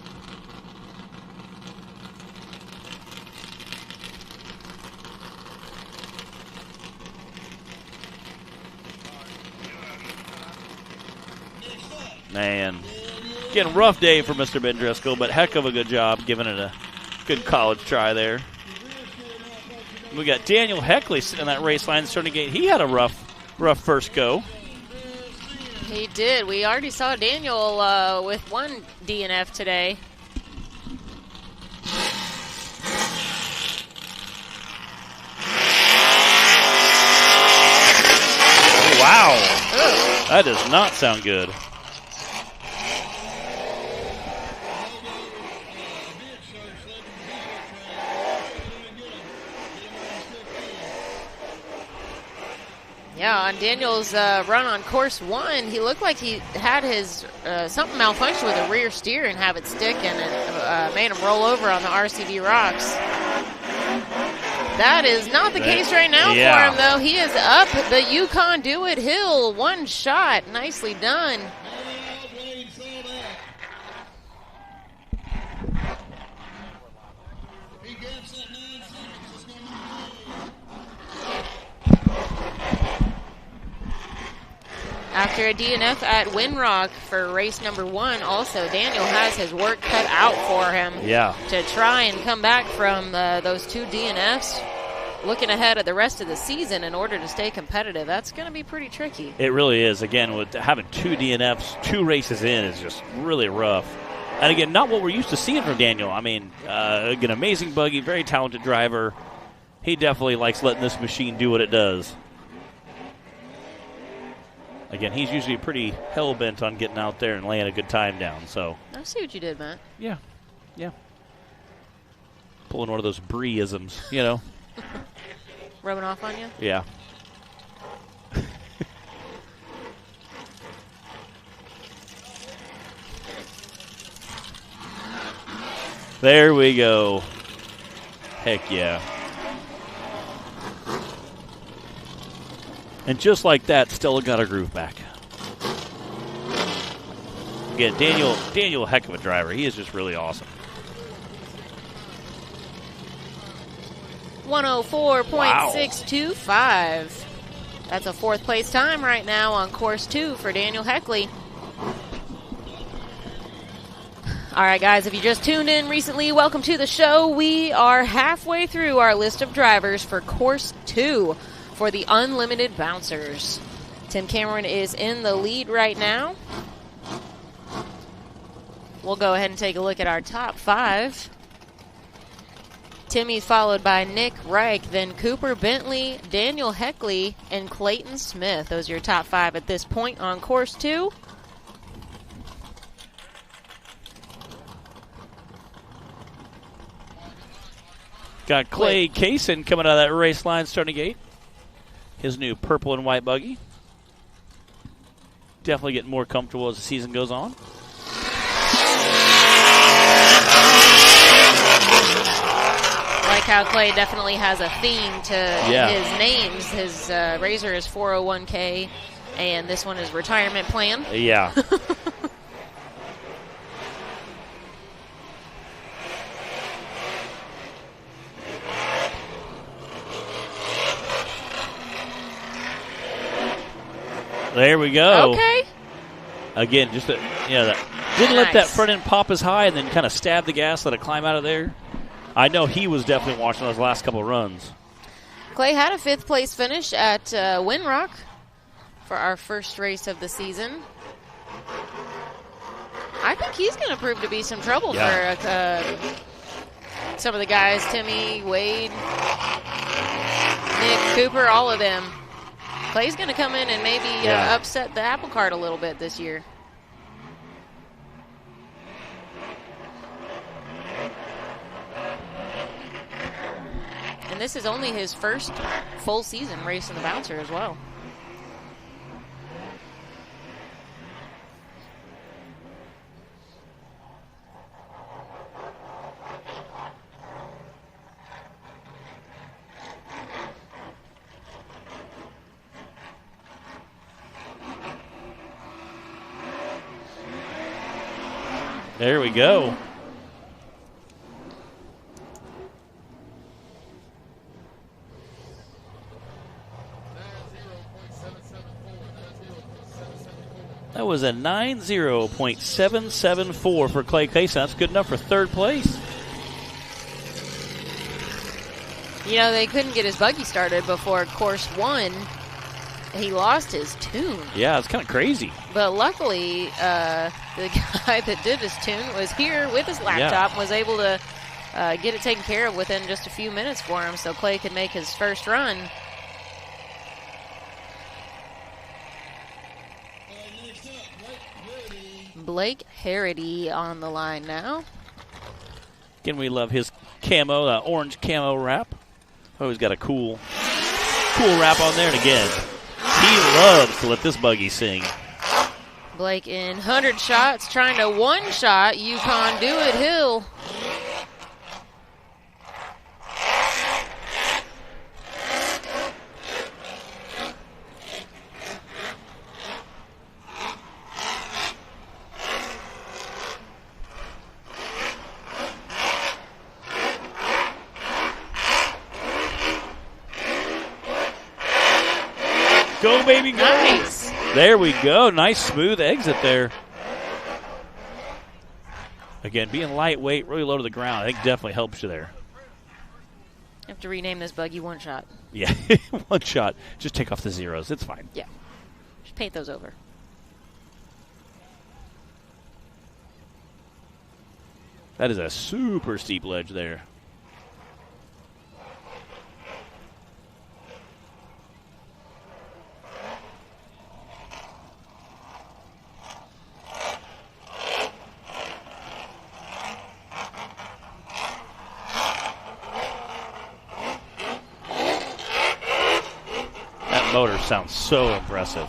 Man, again, rough day for Mr. Ben Driscoll, but heck of a good job giving it a good college try there. We got Daniel Heckley sitting on that race line starting gate. He had a rough first go. He did. We already saw Daniel with one DNF today. Wow. Ooh. That does not sound good. Yeah, on Daniel's run on course one, he looked like he had his something malfunction with a rear steer and have it stick, and it made him roll over on the RCD rocks. That is not the case right now for him, though. He is up the Yukon Do It Hill. One shot. Nicely done. After a DNF at Winrock for race number one, also, Daniel has his work cut out for him to try and come back from those two DNFs, looking ahead at the rest of the season in order to stay competitive. That's going to be pretty tricky. It really is. Again, with having two DNFs, 2 races in is just really rough. And again, not what we're used to seeing from Daniel. I mean, again, amazing buggy, very talented driver. He definitely likes letting this machine do what it does. Again, he's usually pretty hell-bent on getting out there and laying a good time down. So I see what you did, Matt. Yeah. Pulling one of those Bree-isms, you know. Rubbing off on you? Yeah. There we go. Heck yeah. And just like that, Stella got her groove back. Again, Daniel, a heck of a driver. He is just really awesome. 104.625. That's a fourth place time right now on course 2 for Daniel Heckley. All right, guys, if you just tuned in recently, welcome to the show. We are halfway through our list of drivers for course 2 for the Unlimited Bouncers. Tim Cameron is in the lead right now. We'll go ahead and take a look at our top 5. Timmy's followed by Nick Reich, then Cooper Bentley, Daniel Heckley, and Clayton Smith. Those are your top 5 at this point on course 2. Got Clay Kaysen coming out of that race line starting gate. His new purple and white buggy. Definitely getting more comfortable as the season goes on. Like how Clay definitely has a theme to his names. His Razor is 401k, and this one is retirement plan. Yeah. There we go. Okay. Again, just didn't let that front end pop as high and then kind of stab the gas, let it climb out of there. I know he was definitely watching those last couple of runs. Clay had a 5th place finish at Winrock for our first race of the season. I think he's going to prove to be some trouble for some of the guys, Timmy, Wade, Nick, Cooper, all of them. Clay's going to come in and maybe upset the apple cart a little bit this year. And this is only his first full season racing the bouncer as well. There we go. That was a 90.774 for Clay Kaysen. That's good enough for 3rd place. You know, they couldn't get his buggy started before course 1. He lost his tune. Yeah, it's kind of crazy. But luckily, the guy that did his tune was here with his laptop and was able to get it taken care of within just a few minutes for him so Clay could make his first run. Blake Harity on the line now. Again, we love his camo, the orange camo wrap. Oh, he's got a cool wrap on there. And again, he loves to let this buggy sing. Blake in 100 shots, trying to one-shot Yukon Do-It Hill. Go, baby, go. Nice. There we go. Nice smooth exit there. Again, being lightweight, really low to the ground, I think definitely helps you there. You have to rename this buggy One Shot. Yeah, one shot. Just take off the zeros. It's fine. Yeah. Just paint those over. That is a super steep ledge there. Motor sounds so impressive.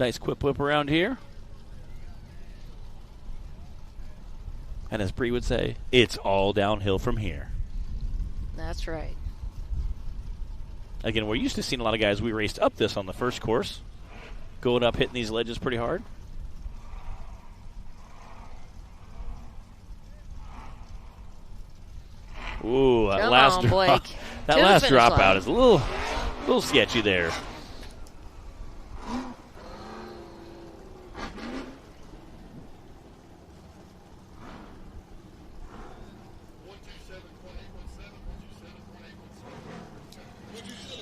Nice quip whip around here. And as Bree would say, it's all downhill from here. That's right. Again, we're used to seeing a lot of guys. We raced up this on the first course. Going up, hitting these ledges pretty hard. Ooh, that Come last on, drop, Blake. that To the last finish dropout line. is a little sketchy there.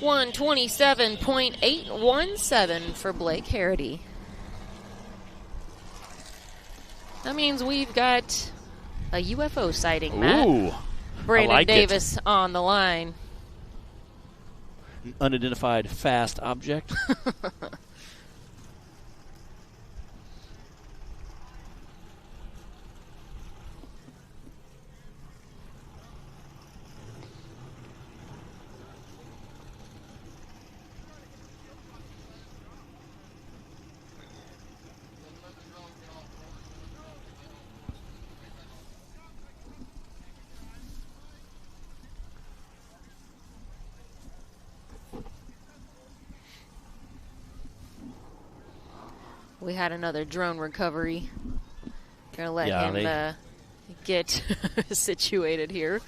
$127.817 for Blake Harity. That means we've got a UFO sighting, Matt. Ooh, Brandon I like Davis on the line. An unidentified fast object. We had another drone recovery. Gonna let Yeah, him get situated here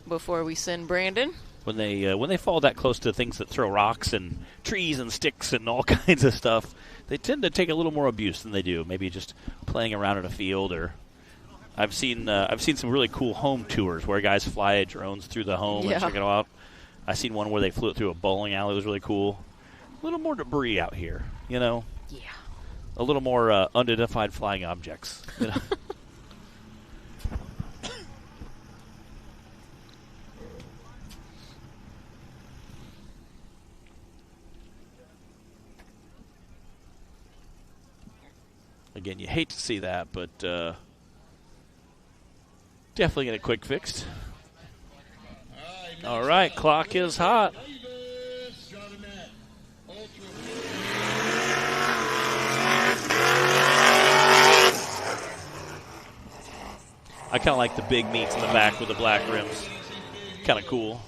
before we send Brandon. When they fall that close to things that throw rocks and trees and sticks and all kinds of stuff, they tend to take a little more abuse than they do. Maybe just playing around in a field, or I've seen some really cool home tours where guys fly drones through the home and check it out. I seen one where they flew it through a bowling alley. It was really cool. A little more debris out here, you know. Yeah. A little more unidentified flying objects. You know? Again, you hate to see that, but definitely get it quick fixed. All right, clock is hot. I kind of like the big meats in the back with the black rims. Kind of cool.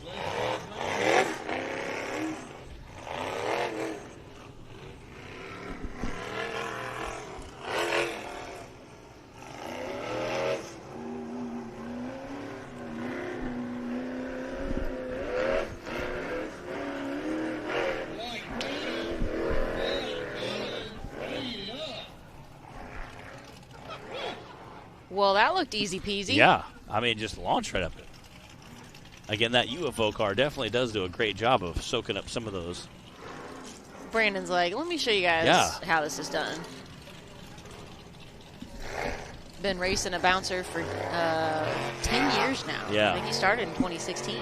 Well, that looked easy peasy. Yeah, I mean, just launch right up it. Again, that UFO car definitely does do a great job of soaking up some of those. Brandon's like, let me show you guys how this is done. Been racing a bouncer for 10 years now. Yeah. I think he started in 2016.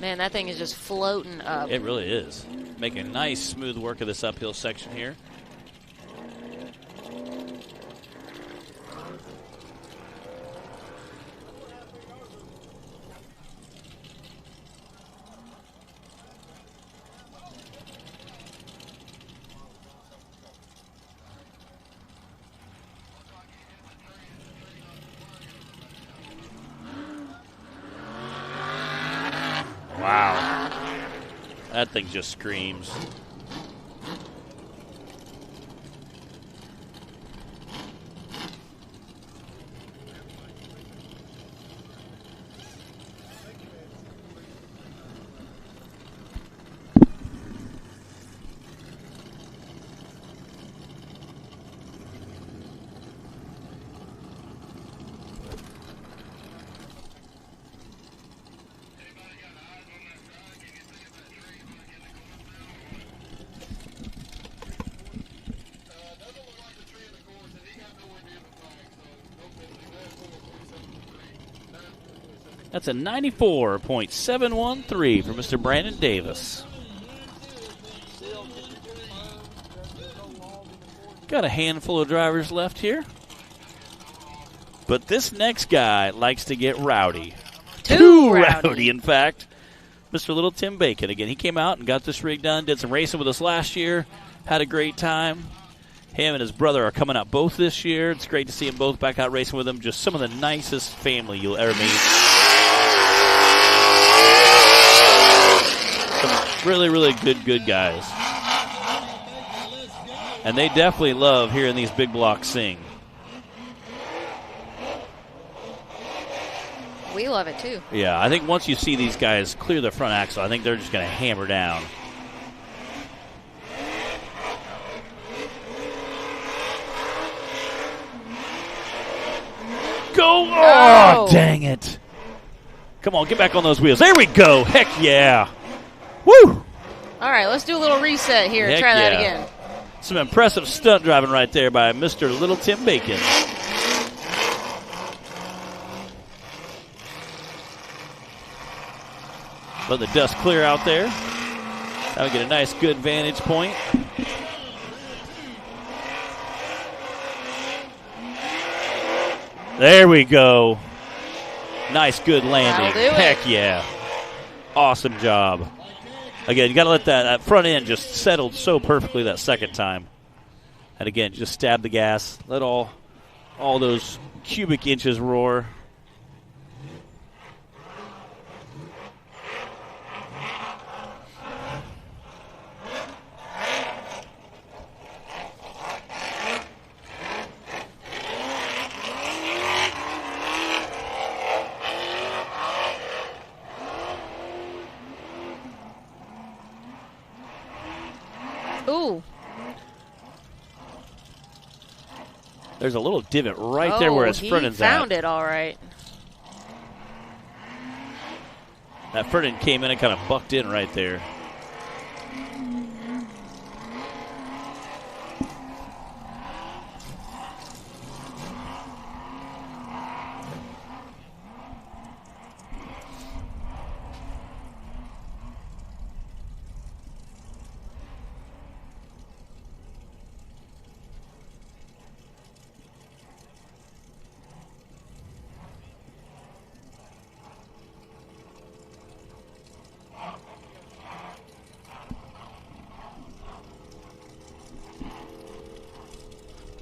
Man, that thing is just floating up. It really is. Making nice, smooth work of this uphill section here. Wow. That thing just screams. That's a 94.713 for Mr. Brandon Davis. Got a handful of drivers left here. But this next guy likes to get rowdy. Too rowdy. In fact. Mr. Little Tim Bacon. Again, he came out and got this rig done, did some racing with us last year, had a great time. Him and his brother are coming out both this year. It's great to see them both back out racing with him. Just some of the nicest family you'll ever meet. Some really, really good guys. And they definitely love hearing these big blocks sing. We love it, too. Yeah, I think once you see these guys clear the front axle, I think they're just going to hammer down. Go! Oh, dang it. Come on, get back on those wheels. There we go. Heck yeah. Woo! All right, let's do a little reset here. Heck Try that yeah. again. Some impressive stunt driving right there by Mr. Little Tim Bacon. Let the dust clear out there. Now we get a nice, good vantage point. There we go. Nice, good landing. That'll do it. Heck yeah. Awesome job. Again, you got to let that front end just settled so perfectly that second time. And again, just stab the gas. Let all those cubic inches roar. Ooh. There's a little divot right there where his front end's at. He found it all right. That front end came in and kind of bucked in right there.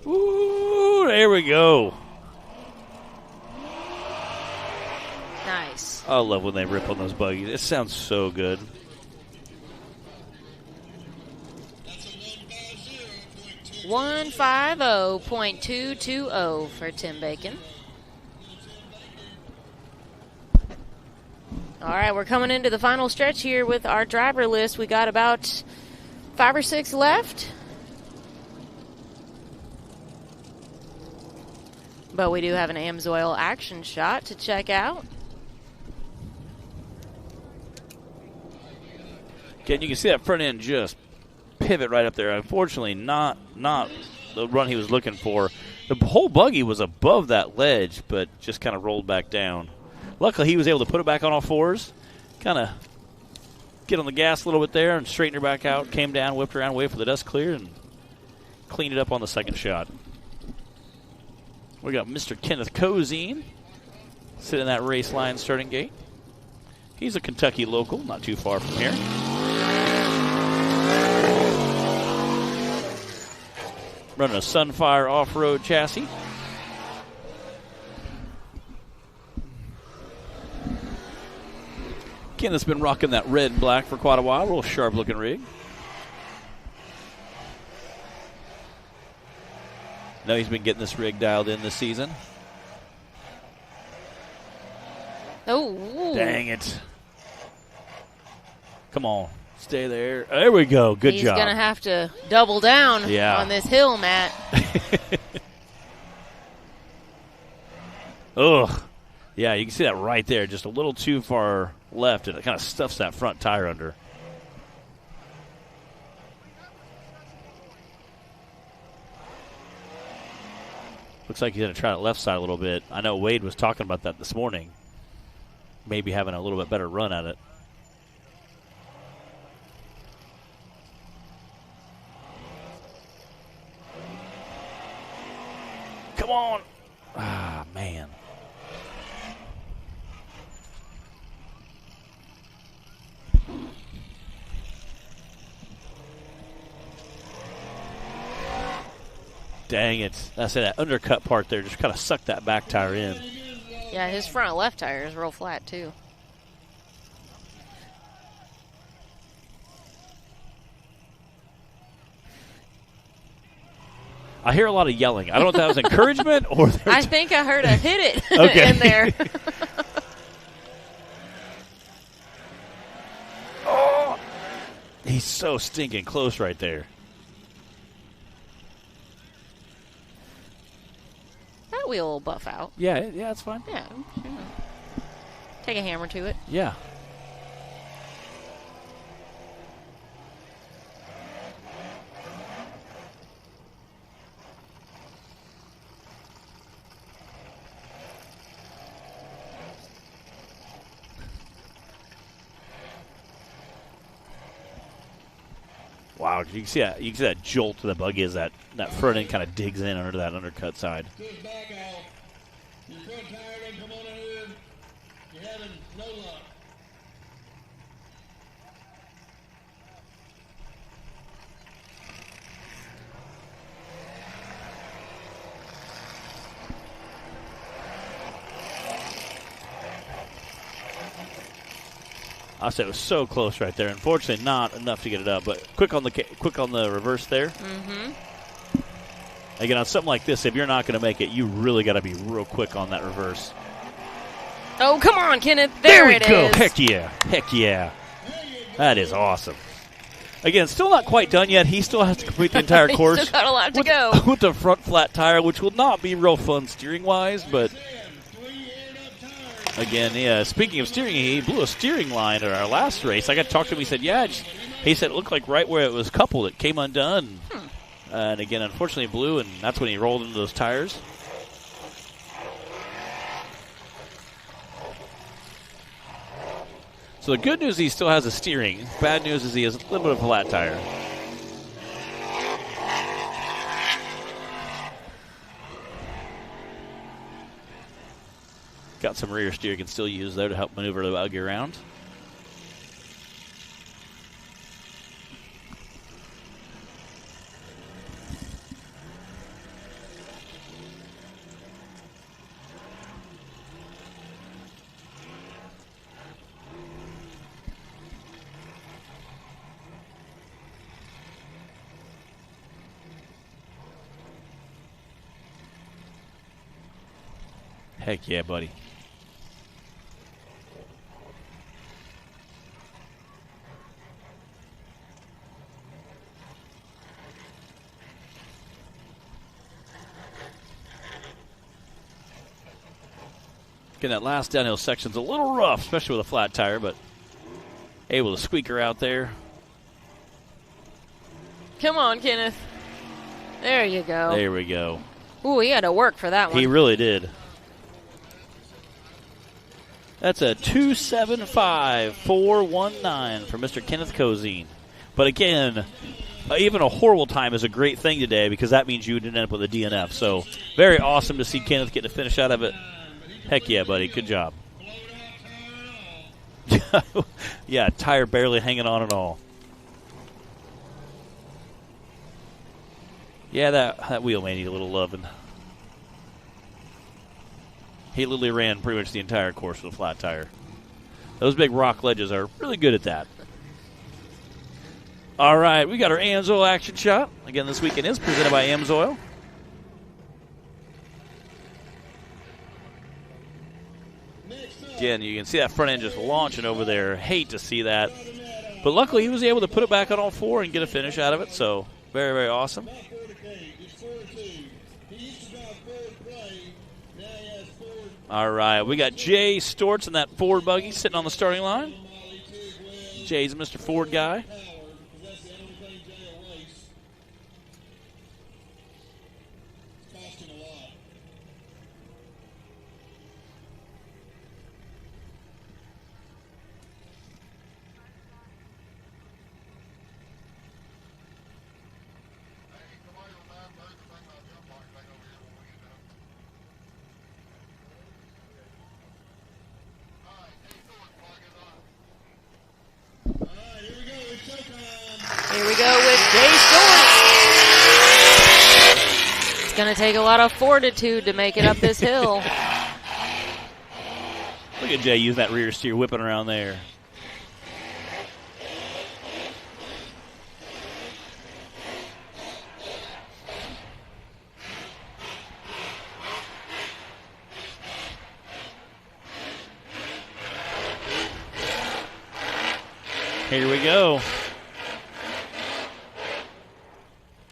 Ooh, there we go. Nice. I love when they rip on those buggies. It sounds so good. That's a 150.220 for Tim Bacon. All right, we're coming into the final stretch here with our driver list. We got about 5 or 6 left. But we do have an Amsoil action shot to check out. Again, you can see that front end just pivot right up there. Unfortunately, not the run he was looking for. The whole buggy was above that ledge, but just kind of rolled back down. Luckily, he was able to put it back on all fours, kind of get on the gas a little bit there and straighten her back out, came down, whipped around, waited for the dust clear, and cleaned it up on the second shot. We got Mr. Kenneth Cozine sitting in that race line starting gate. He's a Kentucky local, not too far from here. Running a Sunfire off-road chassis. Kenneth's been rocking that red and black for quite a while. Real sharp-looking rig. No, he's been getting this rig dialed in this season. Oh. Dang it. Come on. Stay there. There we go. Good job. He's going to have to double down on this hill, Matt. Ugh. Yeah, you can see that right there. Just a little too far left, and it kind of stuffs that front tire under. Looks like he's going to try the left side a little bit. I know Wade was talking about that this morning. Maybe having a little bit better run at it. Come on. Ah, man. Dang it. I said that undercut part there just kind of sucked that back tire in. Yeah, his front left tire is real flat, too. I hear a lot of yelling. I don't know if that was encouragement or... I think I heard a hit it okay. in there. Oh, he's so stinking close right there. That wheel will buff out. Yeah, that's fine. Yeah. Take a hammer to it. Yeah. Wow, you can see that jolt to the buggy as that front end kind of digs in under that undercut side. I said it was so close right there. Unfortunately, not enough to get it up, but quick on the reverse there. Mm-hmm. Again, on something like this, if you're not going to make it, you really got to be real quick on that reverse. Oh, come on, Kenneth. There it go. is. Heck yeah. Heck yeah. That is awesome. Again, still not quite done yet. He still has to complete the entire course. Still got a lot to go. With the front flat tire, which will not be real fun steering-wise, but... Again, yeah, speaking of steering, he blew a steering line at our last race. I got to talk to him. He said, he said it looked like right where it was coupled, it came undone. And again, unfortunately, it blew, and that's when he rolled into those tires. So the good news is he still has a steering. Bad news is he has a little bit of a flat tire. Got some rear steer you can still use there to help maneuver the buggy around. Heck yeah, buddy. Again, that last downhill section's a little rough, especially with a flat tire, but able to squeak her out there. Come on, Kenneth. There you go. There we go. Ooh, he had to work for that one. He really did. That's a 2:75.419 for Mr. Kenneth Cozine. But again, even a horrible time is a great thing today because that means you didn't end up with a DNF. So very awesome to see Kenneth get a finish out of it. Heck yeah, buddy. Good job. Yeah, tire barely hanging on at all. Yeah, that wheel may need a little loving. He literally ran pretty much the entire course with a flat tire. Those big rock ledges are really good at that. All right, we got our Amsoil action shot. Again, this weekend is presented by Amsoil. Again, you can see that front end just launching over there. Hate to see that. But luckily, he was able to put it back on all four and get a finish out of it. So, very, very awesome. All right, we got Jay Storts in that Ford buggy sitting on the starting line. Jay's Mr. Ford guy. Here we go with Jay Storts. It's going to take a lot of fortitude to make it up this hill. Look at Jay using that rear steer, whipping around there. Here we go.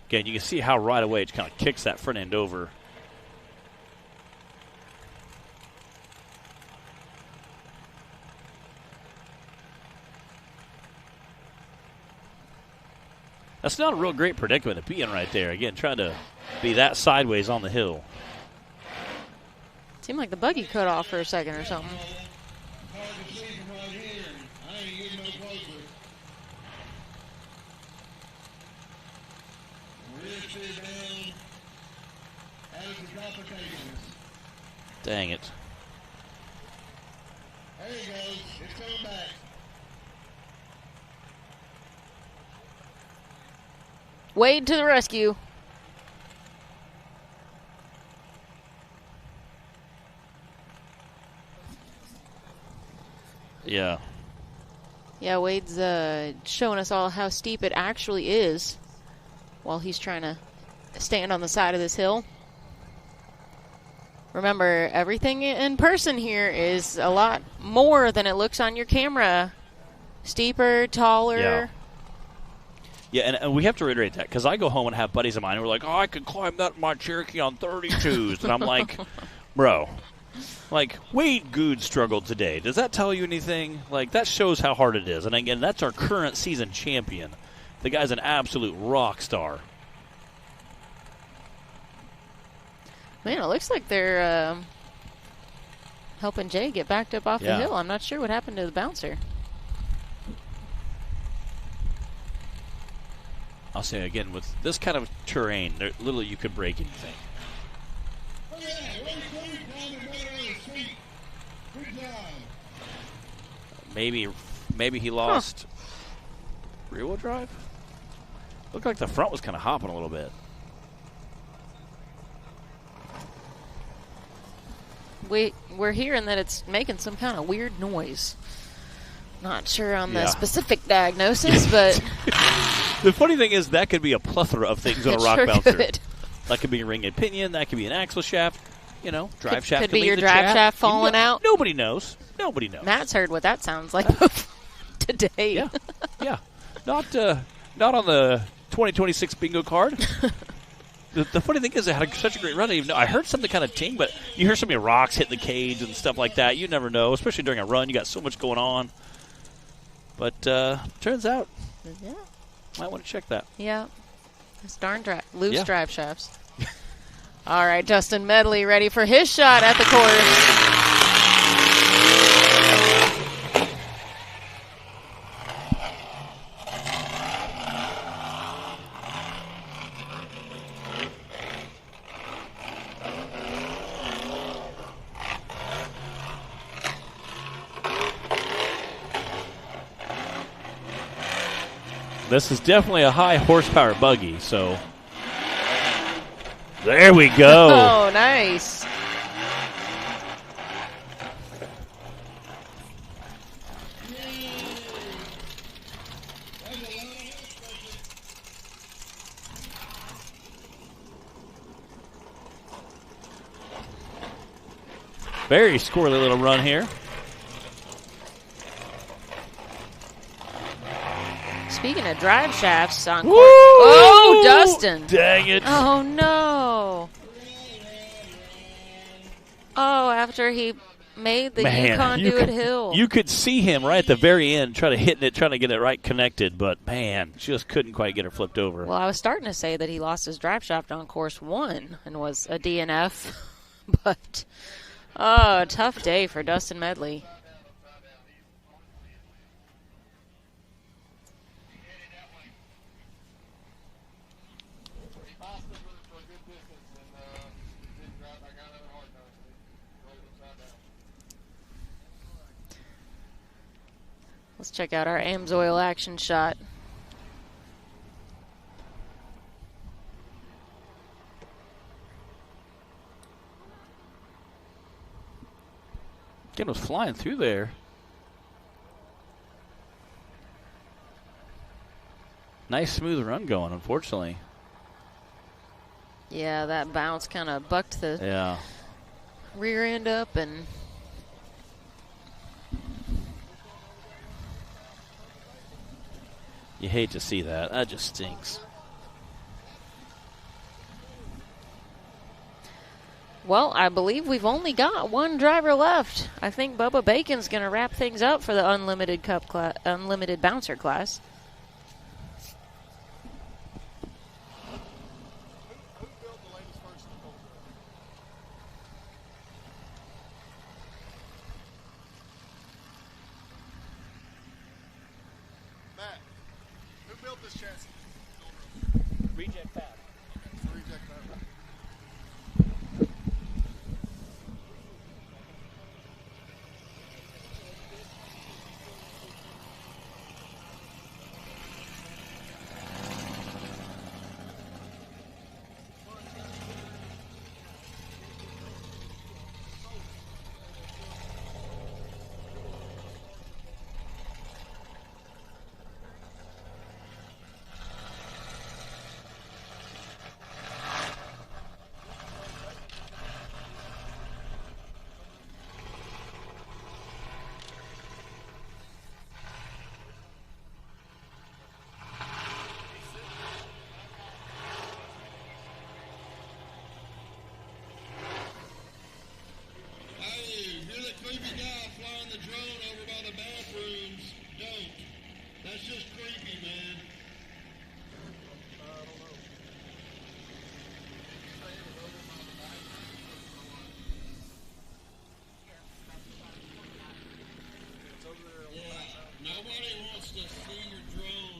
Again, you can see how right away it kind of kicks that front end over. That's not a real great predicament to be in right there. Again, trying to be that sideways on the hill. Seemed like the buggy cut off for a second or something. Dang it. There he goes. It's coming back. Wade to the rescue. Yeah. Yeah, Wade's showing us all how steep it actually is while he's trying to stand on the side of this hill. Remember, everything in person here is a lot more than it looks on your camera. Steeper, taller. Yeah. Yeah, and we have to reiterate that because I go home and have buddies of mine who are like, oh, I could climb that in my Cherokee on 32s. And I'm like, bro, like, Wade Good struggled today. Does that tell you anything? Like, that shows how hard it is. And again, that's our current season champion. The guy's an absolute rock star. Man, it looks like they're helping Jay get backed up off the hill. I'm not sure what happened to the bouncer. I'll say again, with this kind of terrain, there little you could break anything. Maybe he lost rear-wheel drive? Looked like the front was kind of hopping a little bit. We're hearing that it's making some kind of weird noise. Not sure on the specific diagnosis, but... The funny thing is that could be a plethora of things on a rock bouncer. Could. That could be a ring and pinion. That could be an axle shaft. You know, drive shaft. Could be your drive shaft falling out. Nobody knows. Nobody knows. Matt's heard what that sounds like today. Yeah, yeah. Not on the 2026 bingo card. The funny thing is, it had such a great run. I heard something kind of ting, but you hear so many rocks hitting the cage and stuff like that. You never know, especially during a run. You got so much going on. But turns out, might want to check that. Yeah, it's darn loose drive shafts. All right, Dustin Medley ready for his shot at the course. This is definitely a high horsepower buggy, so there we go. Oh, nice. Very squirrely little run here. Speaking of drive shafts on court. Oh, Dustin. Dang it. Oh, no. Oh, after he made the conduit hill. You could see him right at the very end trying to get it right connected, but, man, just couldn't quite get her flipped over. Well, I was starting to say that he lost his drive shaft on course 1 and was a DNF. But, oh, tough day for Dustin Medley. Let's check out our Amsoil action shot. Again, was flying through there. Nice smooth run going, unfortunately. Yeah, that bounce kind of bucked the rear end up, and you hate to see that. That just stinks. well, I believe we've only got one driver left. I think Bubba Bacon's going to wrap things up for the Unlimited Cup class, Unlimited Bouncer class. That's just creepy, man. Yeah, nobody wants to see your drone.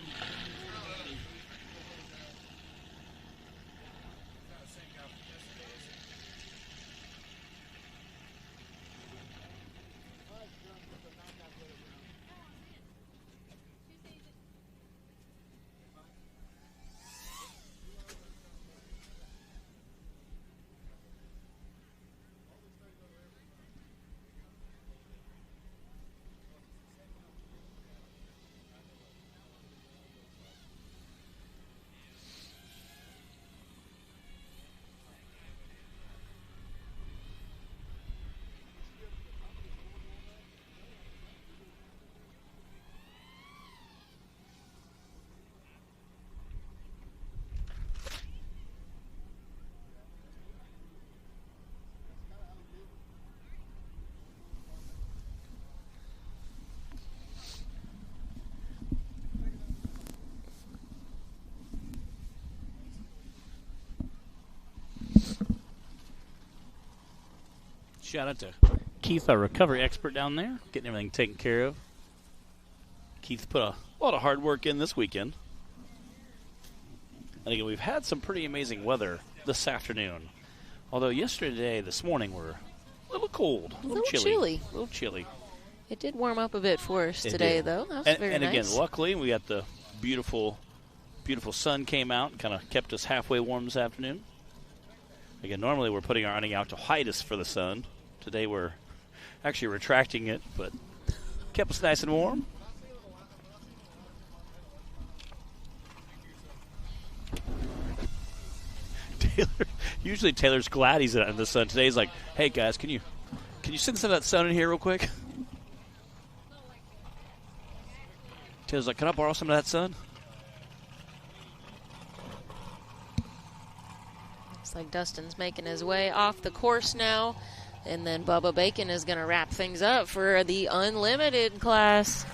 Shout out to Keith, our recovery expert down there, getting everything taken care of. Keith put a lot of hard work in this weekend. And again, we've had some pretty amazing weather this afternoon. Although yesterday, this morning, were a little cold, a little chilly. A little chilly. It did warm up a bit for us today, though. That was very nice. And again, nice. luckily, we got the beautiful sun came out and kind of kept us halfway warm this afternoon. Again, normally we're putting our awning out to hide us for the sun. Today we're actually retracting it, but kept us nice and warm. Usually Taylor's glad he's in the sun. Today he's like, hey guys, can you send some of that sun in here real quick? Taylor's like, can I borrow some of that sun? Looks like Dustin's making his way off the course now. And then Bubba Bacon is going to wrap things up for the Unlimited class.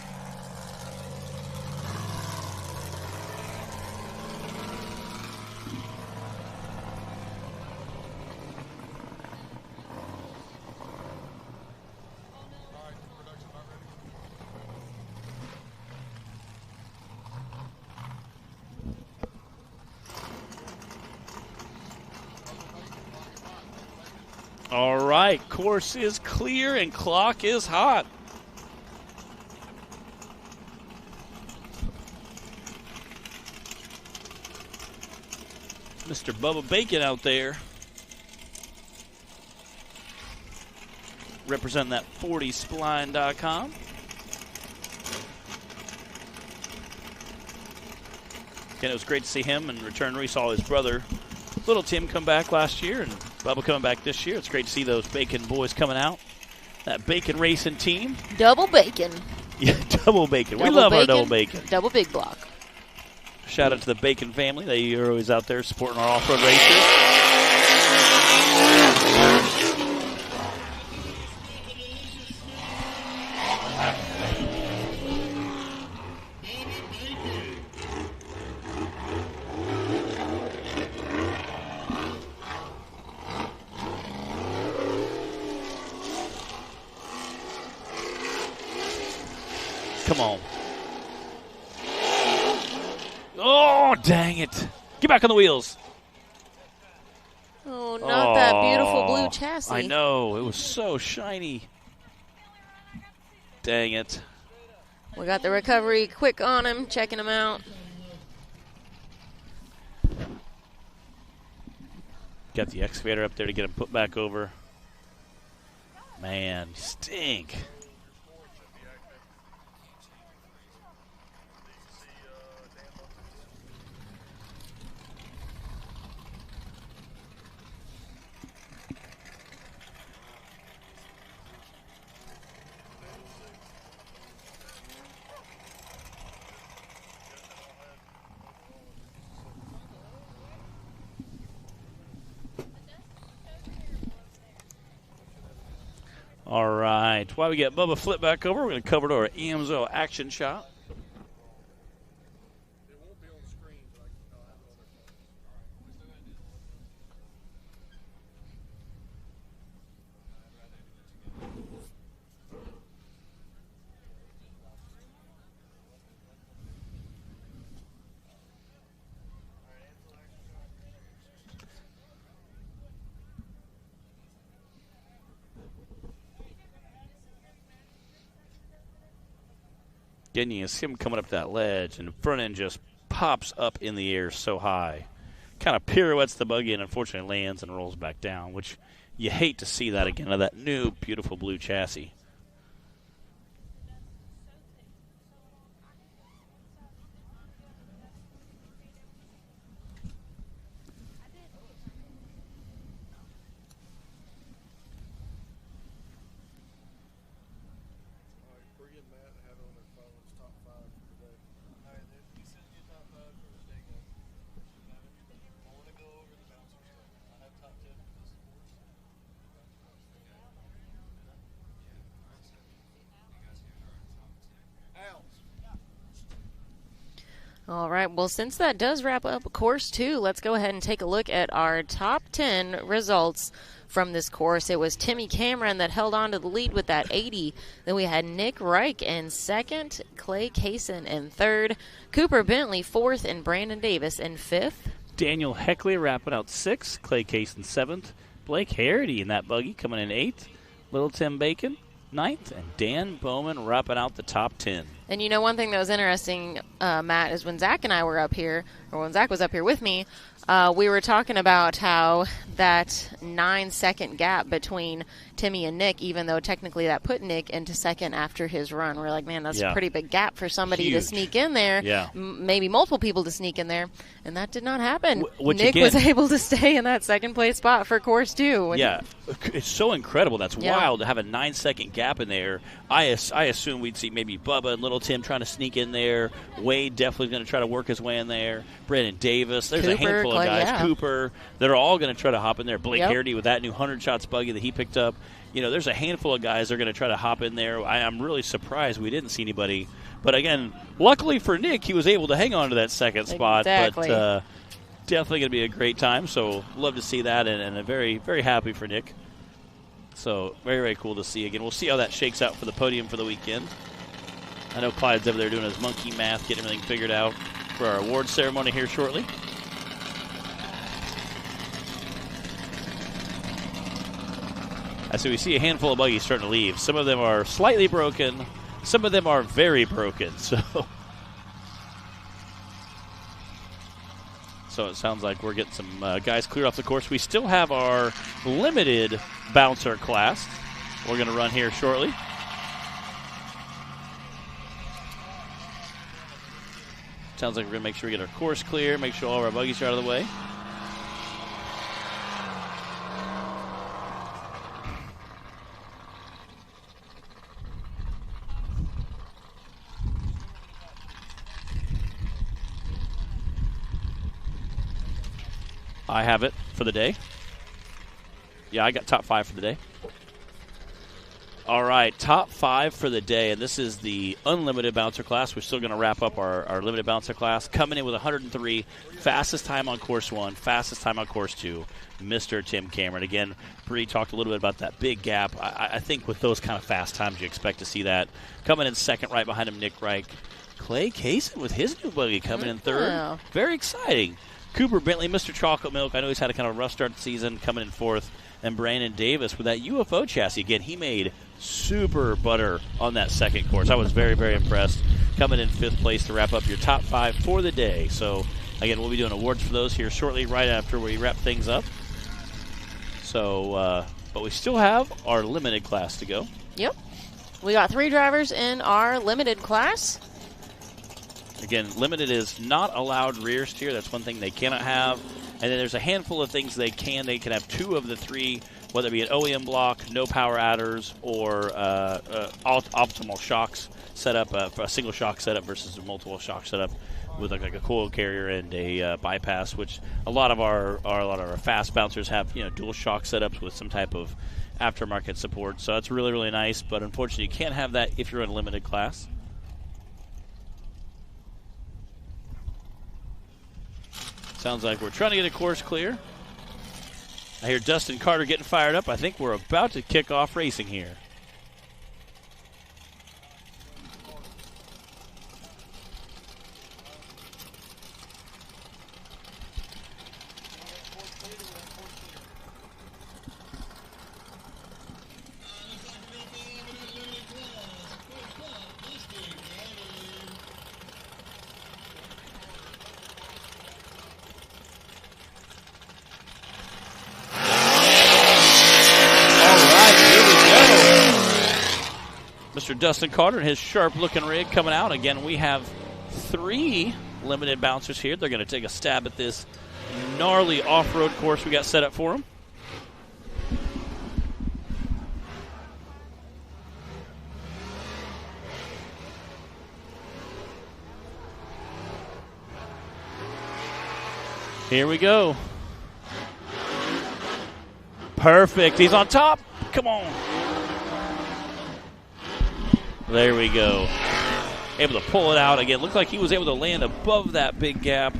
All right, course is clear and clock is hot. Mr. Bubba Bacon out there. representing that 40spline.com. Again, it was great to see him in return. We saw his brother, little Tim, come back last year, and Bubba coming back this year. It's great to see those Bacon boys coming out. That Bacon racing team. Double bacon. Yeah, double bacon. We love our double bacon. Double big block. Shout out to the Bacon family. They are always out there supporting our off-road racers. Come on. Oh, dang it. Get back on the wheels. Oh, not that beautiful blue chassis. I know. It was so shiny. Dang it. We got the recovery quick on him, checking him out. Got the excavator up there to get him put back over. Man, stink. All right. While we get Bubba flip back over, we're going to cover to our Amsoil action shot. Again, you see him coming up that ledge, and the front end just pops up in the air so high. Kind of pirouettes the buggy and unfortunately lands and rolls back down, which you hate to see that again of that new, beautiful blue chassis. All right, well, since that does wrap up course 2, let's go ahead and take a look at our top 10 results from this course. It was Timmy Cameron that held on to the lead with that 80. Then we had Nick Reich in second, Clay Kaysen in third, Cooper Bentley fourth, and Brandon Davis in fifth. Daniel Heckley wrapping out sixth, Clay Kaysen seventh, Blake Harity in that buggy coming in eighth, Little Tim Bacon ninth, and Dan Bowman wrapping out the top 10. And you know, one thing that was interesting, Matt, is when Zach and I were up here, or when Zach was up here with me, we were talking about how that 9-second gap between Timmy and Nick, even though technically that put Nick into second after his run. We're like, man, that's a pretty big gap for somebody to sneak in there. Yeah. Maybe multiple people to sneak in there. And that did not happen. Nick was able to stay in that second place spot for course 2. Yeah, it's so incredible. That's wild to have a 9-second gap in there. I assume we'd see maybe Bubba and Little Tim trying to sneak in there. Wade definitely going to try to work his way in there. Brandon Davis. There's a handful of guys. Cooper. They're all going to try to hop in there. Blake Harity with that new 100 shots buggy that he picked up. You know, there's a handful of guys that are going to try to hop in there. I'm really surprised we didn't see anybody. But, again, luckily for Nick, he was able to hang on to that second spot. Exactly. But definitely going to be a great time. So, love to see that, and very, very happy for Nick. So, very, very cool to see. Again, we'll see how that shakes out for the podium for the weekend. I know Clyde's over there doing his monkey math, getting everything figured out for our award ceremony here shortly. So we see a handful of buggies starting to leave. Some of them are slightly broken. Some of them are very broken. So it sounds like we're getting some guys cleared off the course. We still have our limited bouncer class. we're going to run here shortly. Sounds like we're going to make sure we get our course clear, make sure all of our buggies are out of the way. I have it for the day. Yeah, I got top 5 for the day. All right, top 5 for the day, and this is the unlimited bouncer class. We're still going to wrap up our limited bouncer class. Coming in with 103, fastest time on course 1, fastest time on course 2, Mr. Tim Cameron. Again, Bree talked a little bit about that big gap. I think with those kind of fast times, you expect to see that. Coming in second, right behind him, Nick Reich. Clay Kaysen with his new buggy coming in third. Wow. Very exciting. Cooper Bentley, Mr. Chocolate Milk. I know he's had a kind of rough start to the season, coming in fourth. And Brandon Davis with that UFO chassis. Again, he made super butter on that second course. I was very, very impressed. Coming in fifth place to wrap up your top 5 for the day. So, again, we'll be doing awards for those here shortly, right after we wrap things up. So, but we still have our limited class to go. Yep. We got 3 drivers in our limited class. Again, limited is not allowed rear steer. That's one thing they cannot have. And then there's a handful of things they can. They can have 2 of the 3, whether it be an OEM block, no power adders, or optimal shocks setup, a single shock setup versus a multiple shock setup with like a coil carrier and a bypass. Which a lot of our fast bouncers have, dual shock setups with some type of aftermarket support. So that's really, really nice. But unfortunately, you can't have that if you're in a limited class. Sounds like we're trying to get a course clear. I hear Dustin Carter getting fired up. I think we're about to kick off racing here. Mr. Dustin Carter and his sharp-looking rig coming out. Again, we have 3 limited bouncers here. They're going to take a stab at this gnarly off-road course we got set up for them. Here we go. Perfect. He's on top. Come on. There we go. Able to pull it out again. Looked like he was able to land above that big gap.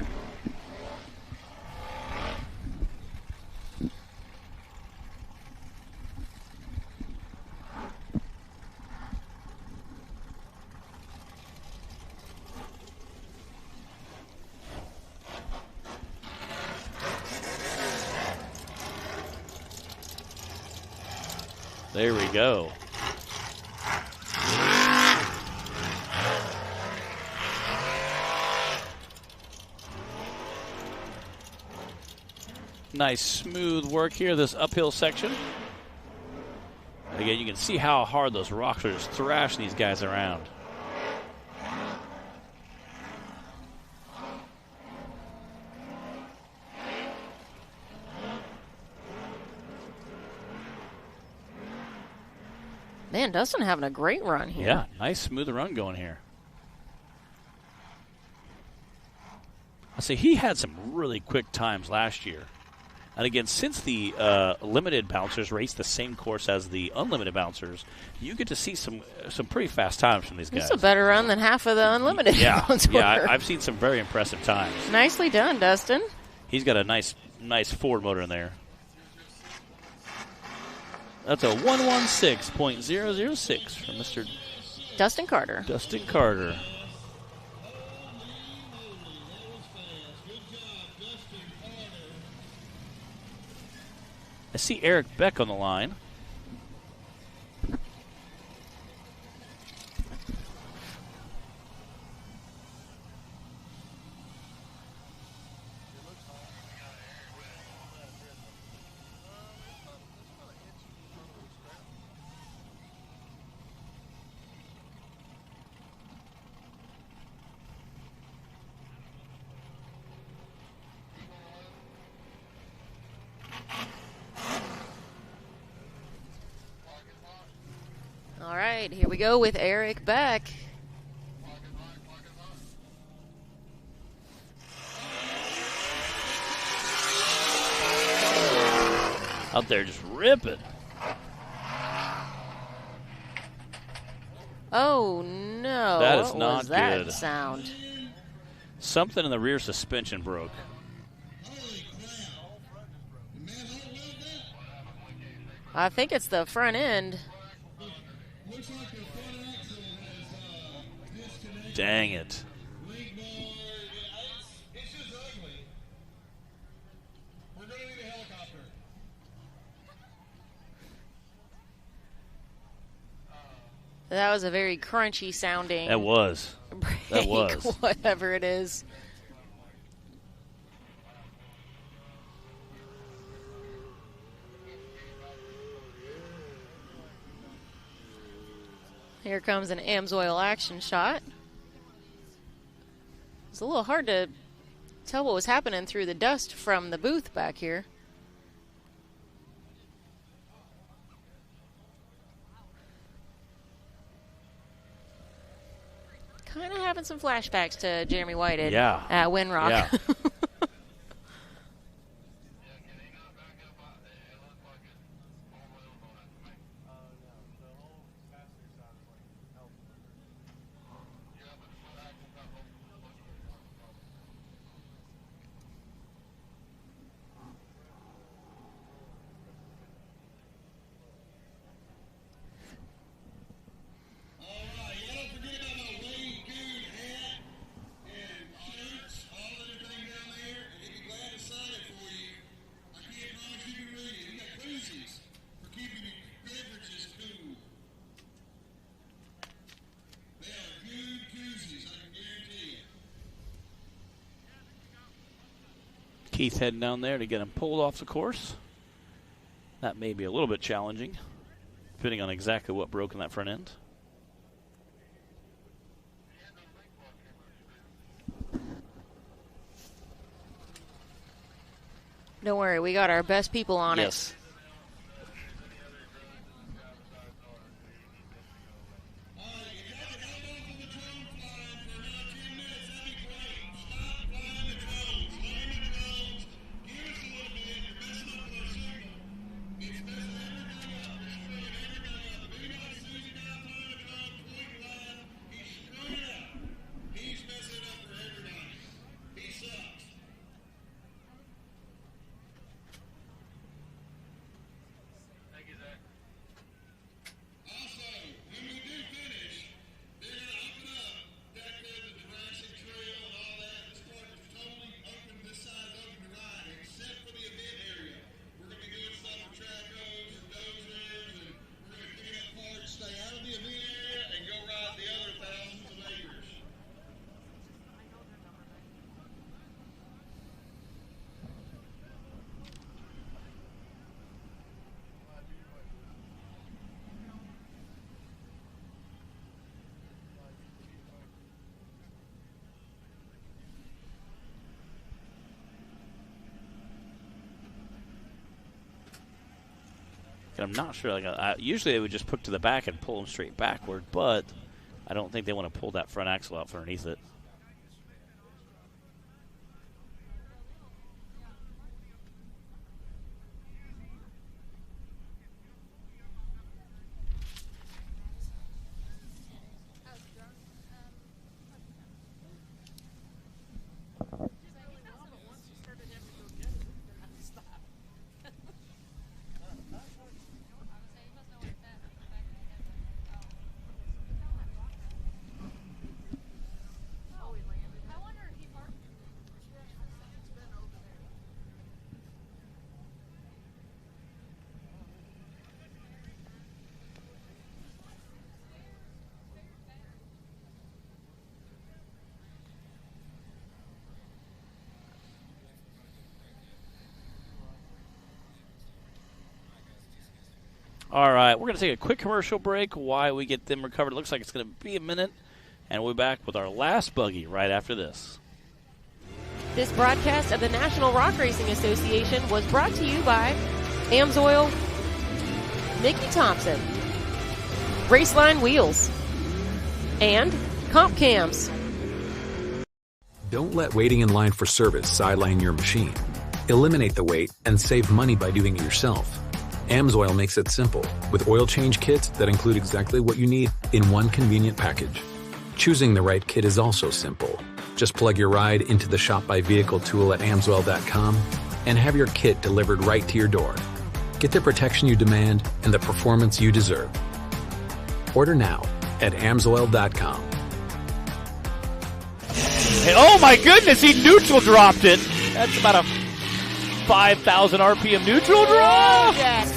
There we go. Nice smooth work here, this uphill section. Again, you can see how hard those rocks are just thrashing these guys around. Man, Dustin having a great run here. Yeah, nice smooth run going here. I say he had some really quick times last year. And again, since the limited bouncers race the same course as the unlimited bouncers, you get to see some pretty fast times from these guys. It's a better run than half of the unlimited. Yeah, ones yeah, were. I've seen some very impressive times. Nicely done, Dustin. He's got a nice Ford motor in there. That's a 116.006 from Mr. Dustin Carter. Dustin Carter. I see Eric Beck on the line. we go with Eric Beck. Out there just ripping. Oh, no. That is what not was that good. sound? Something in the rear suspension broke. I think it's the front end. Dang it. That was a very crunchy sounding. That was. That was. Whatever it is. Here comes an Amsoil action shot. It's a little hard to tell what was happening through the dust from the booth back here. Kind of having some flashbacks to Jeremy Whited at Windrock. Yeah. Keith heading down there to get him pulled off the course. That may be a little bit challenging, depending on exactly what broke in that front end. Don't worry, we got our best people on Yes. it. I'm not sure. Usually they would just hook to the back and pull them straight backward, but I don't think they want to pull that front axle out from underneath it. All right, we're going to take a quick commercial break while we get them recovered. It looks like it's going to be a minute, and we'll be back with our last buggy right after this. This broadcast of the National Rock Racing Association was brought to you by Amsoil, Mickey Thompson, Raceline wheels, and comp cams. Don't let waiting in line for service sideline your machine. Eliminate the wait and save money by doing it yourself. Amsoil makes it simple with oil change kits that include exactly what you need in one convenient package. Choosing the right kit is also simple. Just plug your ride into the Shop by Vehicle tool at Amsoil.com and have your kit delivered right to your door. Get the protection you demand and the performance you deserve. Order now at Amsoil.com. Hey, oh my goodness, he neutral dropped it. That's about a 5,000 RPM neutral drop. Yes.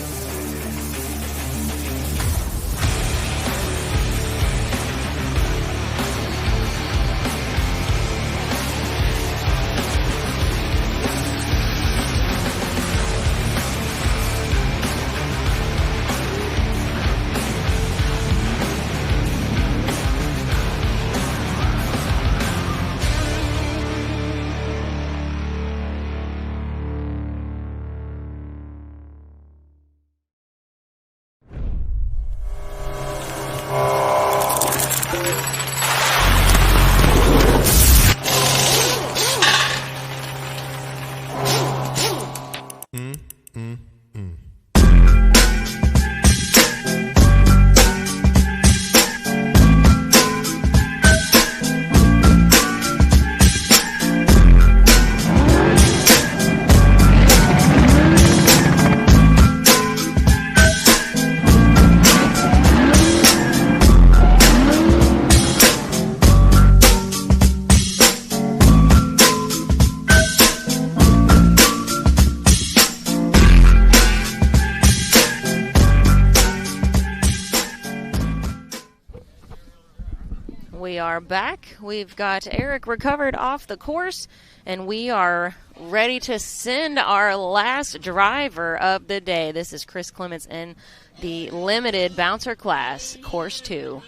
We are back. We've got Eric recovered off the course, and we are ready to send our last driver of the day. This is Chris Clements in the limited bouncer class, course 2.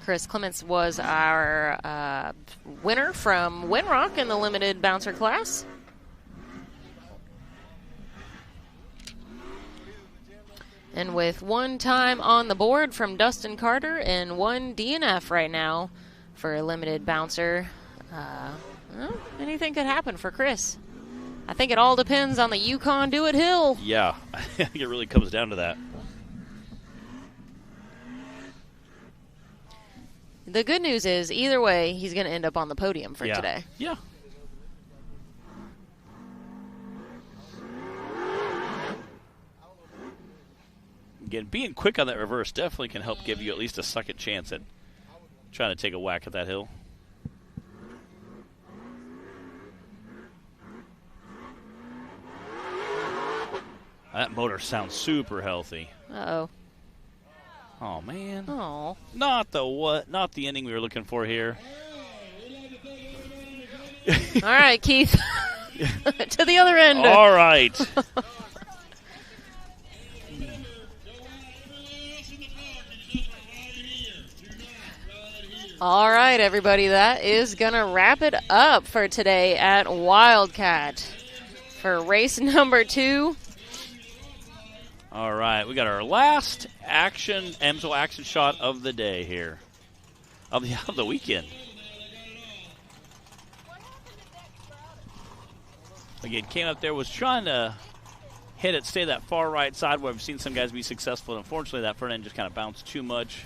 Chris Clements was our winner from Winrock in the limited bouncer class. And with one time on the board from Dustin Carter and one DNF right now for a limited bouncer, well, anything could happen for Chris. I think it all depends on the Yukon Do It Hill. Yeah, I think it really comes down to that. The good news is, either way, he's going to end up on the podium for today. Yeah. Again, being quick on that reverse definitely can help give you at least a second chance at trying to take a whack at that hill. That motor sounds super healthy. Uh-oh. Oh, man. Oh. Not the ending we were looking for here. All right, Keith. To the other end. All right. All right, everybody. That is going to wrap it up for today at Wildcat. For race number 2. All right, we got our last Amsoil action shot of the day here, of the weekend. Again, came up there, was trying to hit it, stay that far right side where I've seen some guys be successful, and unfortunately that front end just kind of bounced too much.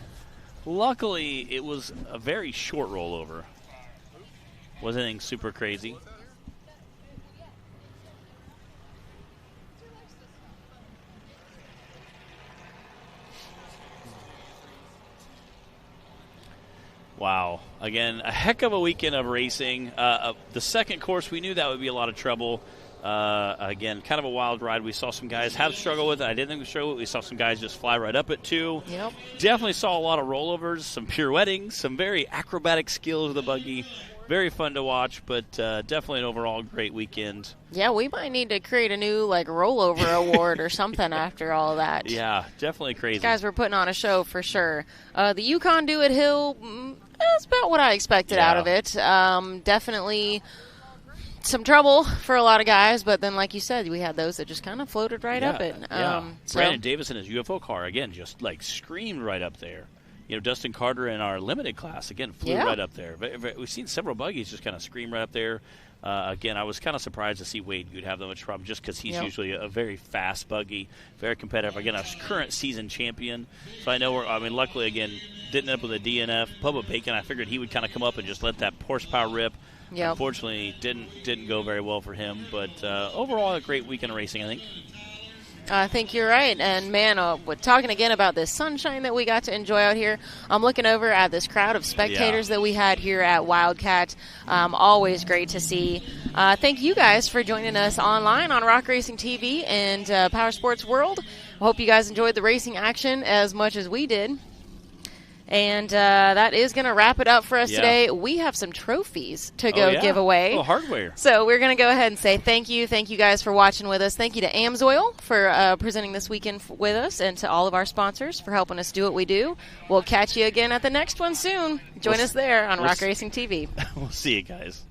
Luckily, it was a very short rollover. Wasn't anything super crazy. Wow. Again, a heck of a weekend of racing. The second course, we knew that would be a lot of trouble. Again, kind of a wild ride. We saw some guys have struggled with it. I didn't think we struggled with it. We saw some guys just fly right up at 2. Yep. Definitely saw a lot of rollovers, some pirouetting, some very acrobatic skills of the buggy. very fun to watch, but definitely an overall great weekend. Yeah, we might need to create a new rollover award or something after all that. Yeah, definitely crazy. These guys were putting on a show for sure. The Yukon Do It Hill, that's about what I expected out of it. Definitely some trouble for a lot of guys, but then, like you said, we had those that just kind of floated right up it. Brandon Davis in his UFO car, again, just screamed right up there. Dustin Carter in our limited class, again, flew right up there. But we've seen several buggies just kind of scream right up there. Again, I was kind of surprised to see Wade Good have that much problem just because he's usually a very fast buggy, very competitive. Again, a current season champion. So I know luckily, again, didn't end up with a DNF. Bubba Bacon, I figured he would kind of come up and just let that horsepower rip. Yep. Unfortunately, didn't go very well for him. But overall, a great weekend of racing, I think. I think you're right. And, man, we're talking again about this sunshine that we got to enjoy out here. I'm looking over at this crowd of spectators that we had here at Wildcat. Always great to see. Thank you guys for joining us online on Rock Racing TV and Power Sports World. I hope you guys enjoyed the racing action as much as we did. And that is going to wrap it up for us today. We have some trophies to go give away. Oh, hardware. So we're going to go ahead and say thank you. Thank you guys for watching with us. Thank you to Amsoil for presenting this weekend with us, and to all of our sponsors for helping us do what we do. We'll catch you again at the next one soon. Join us there on Rock Racing TV. We'll see you guys.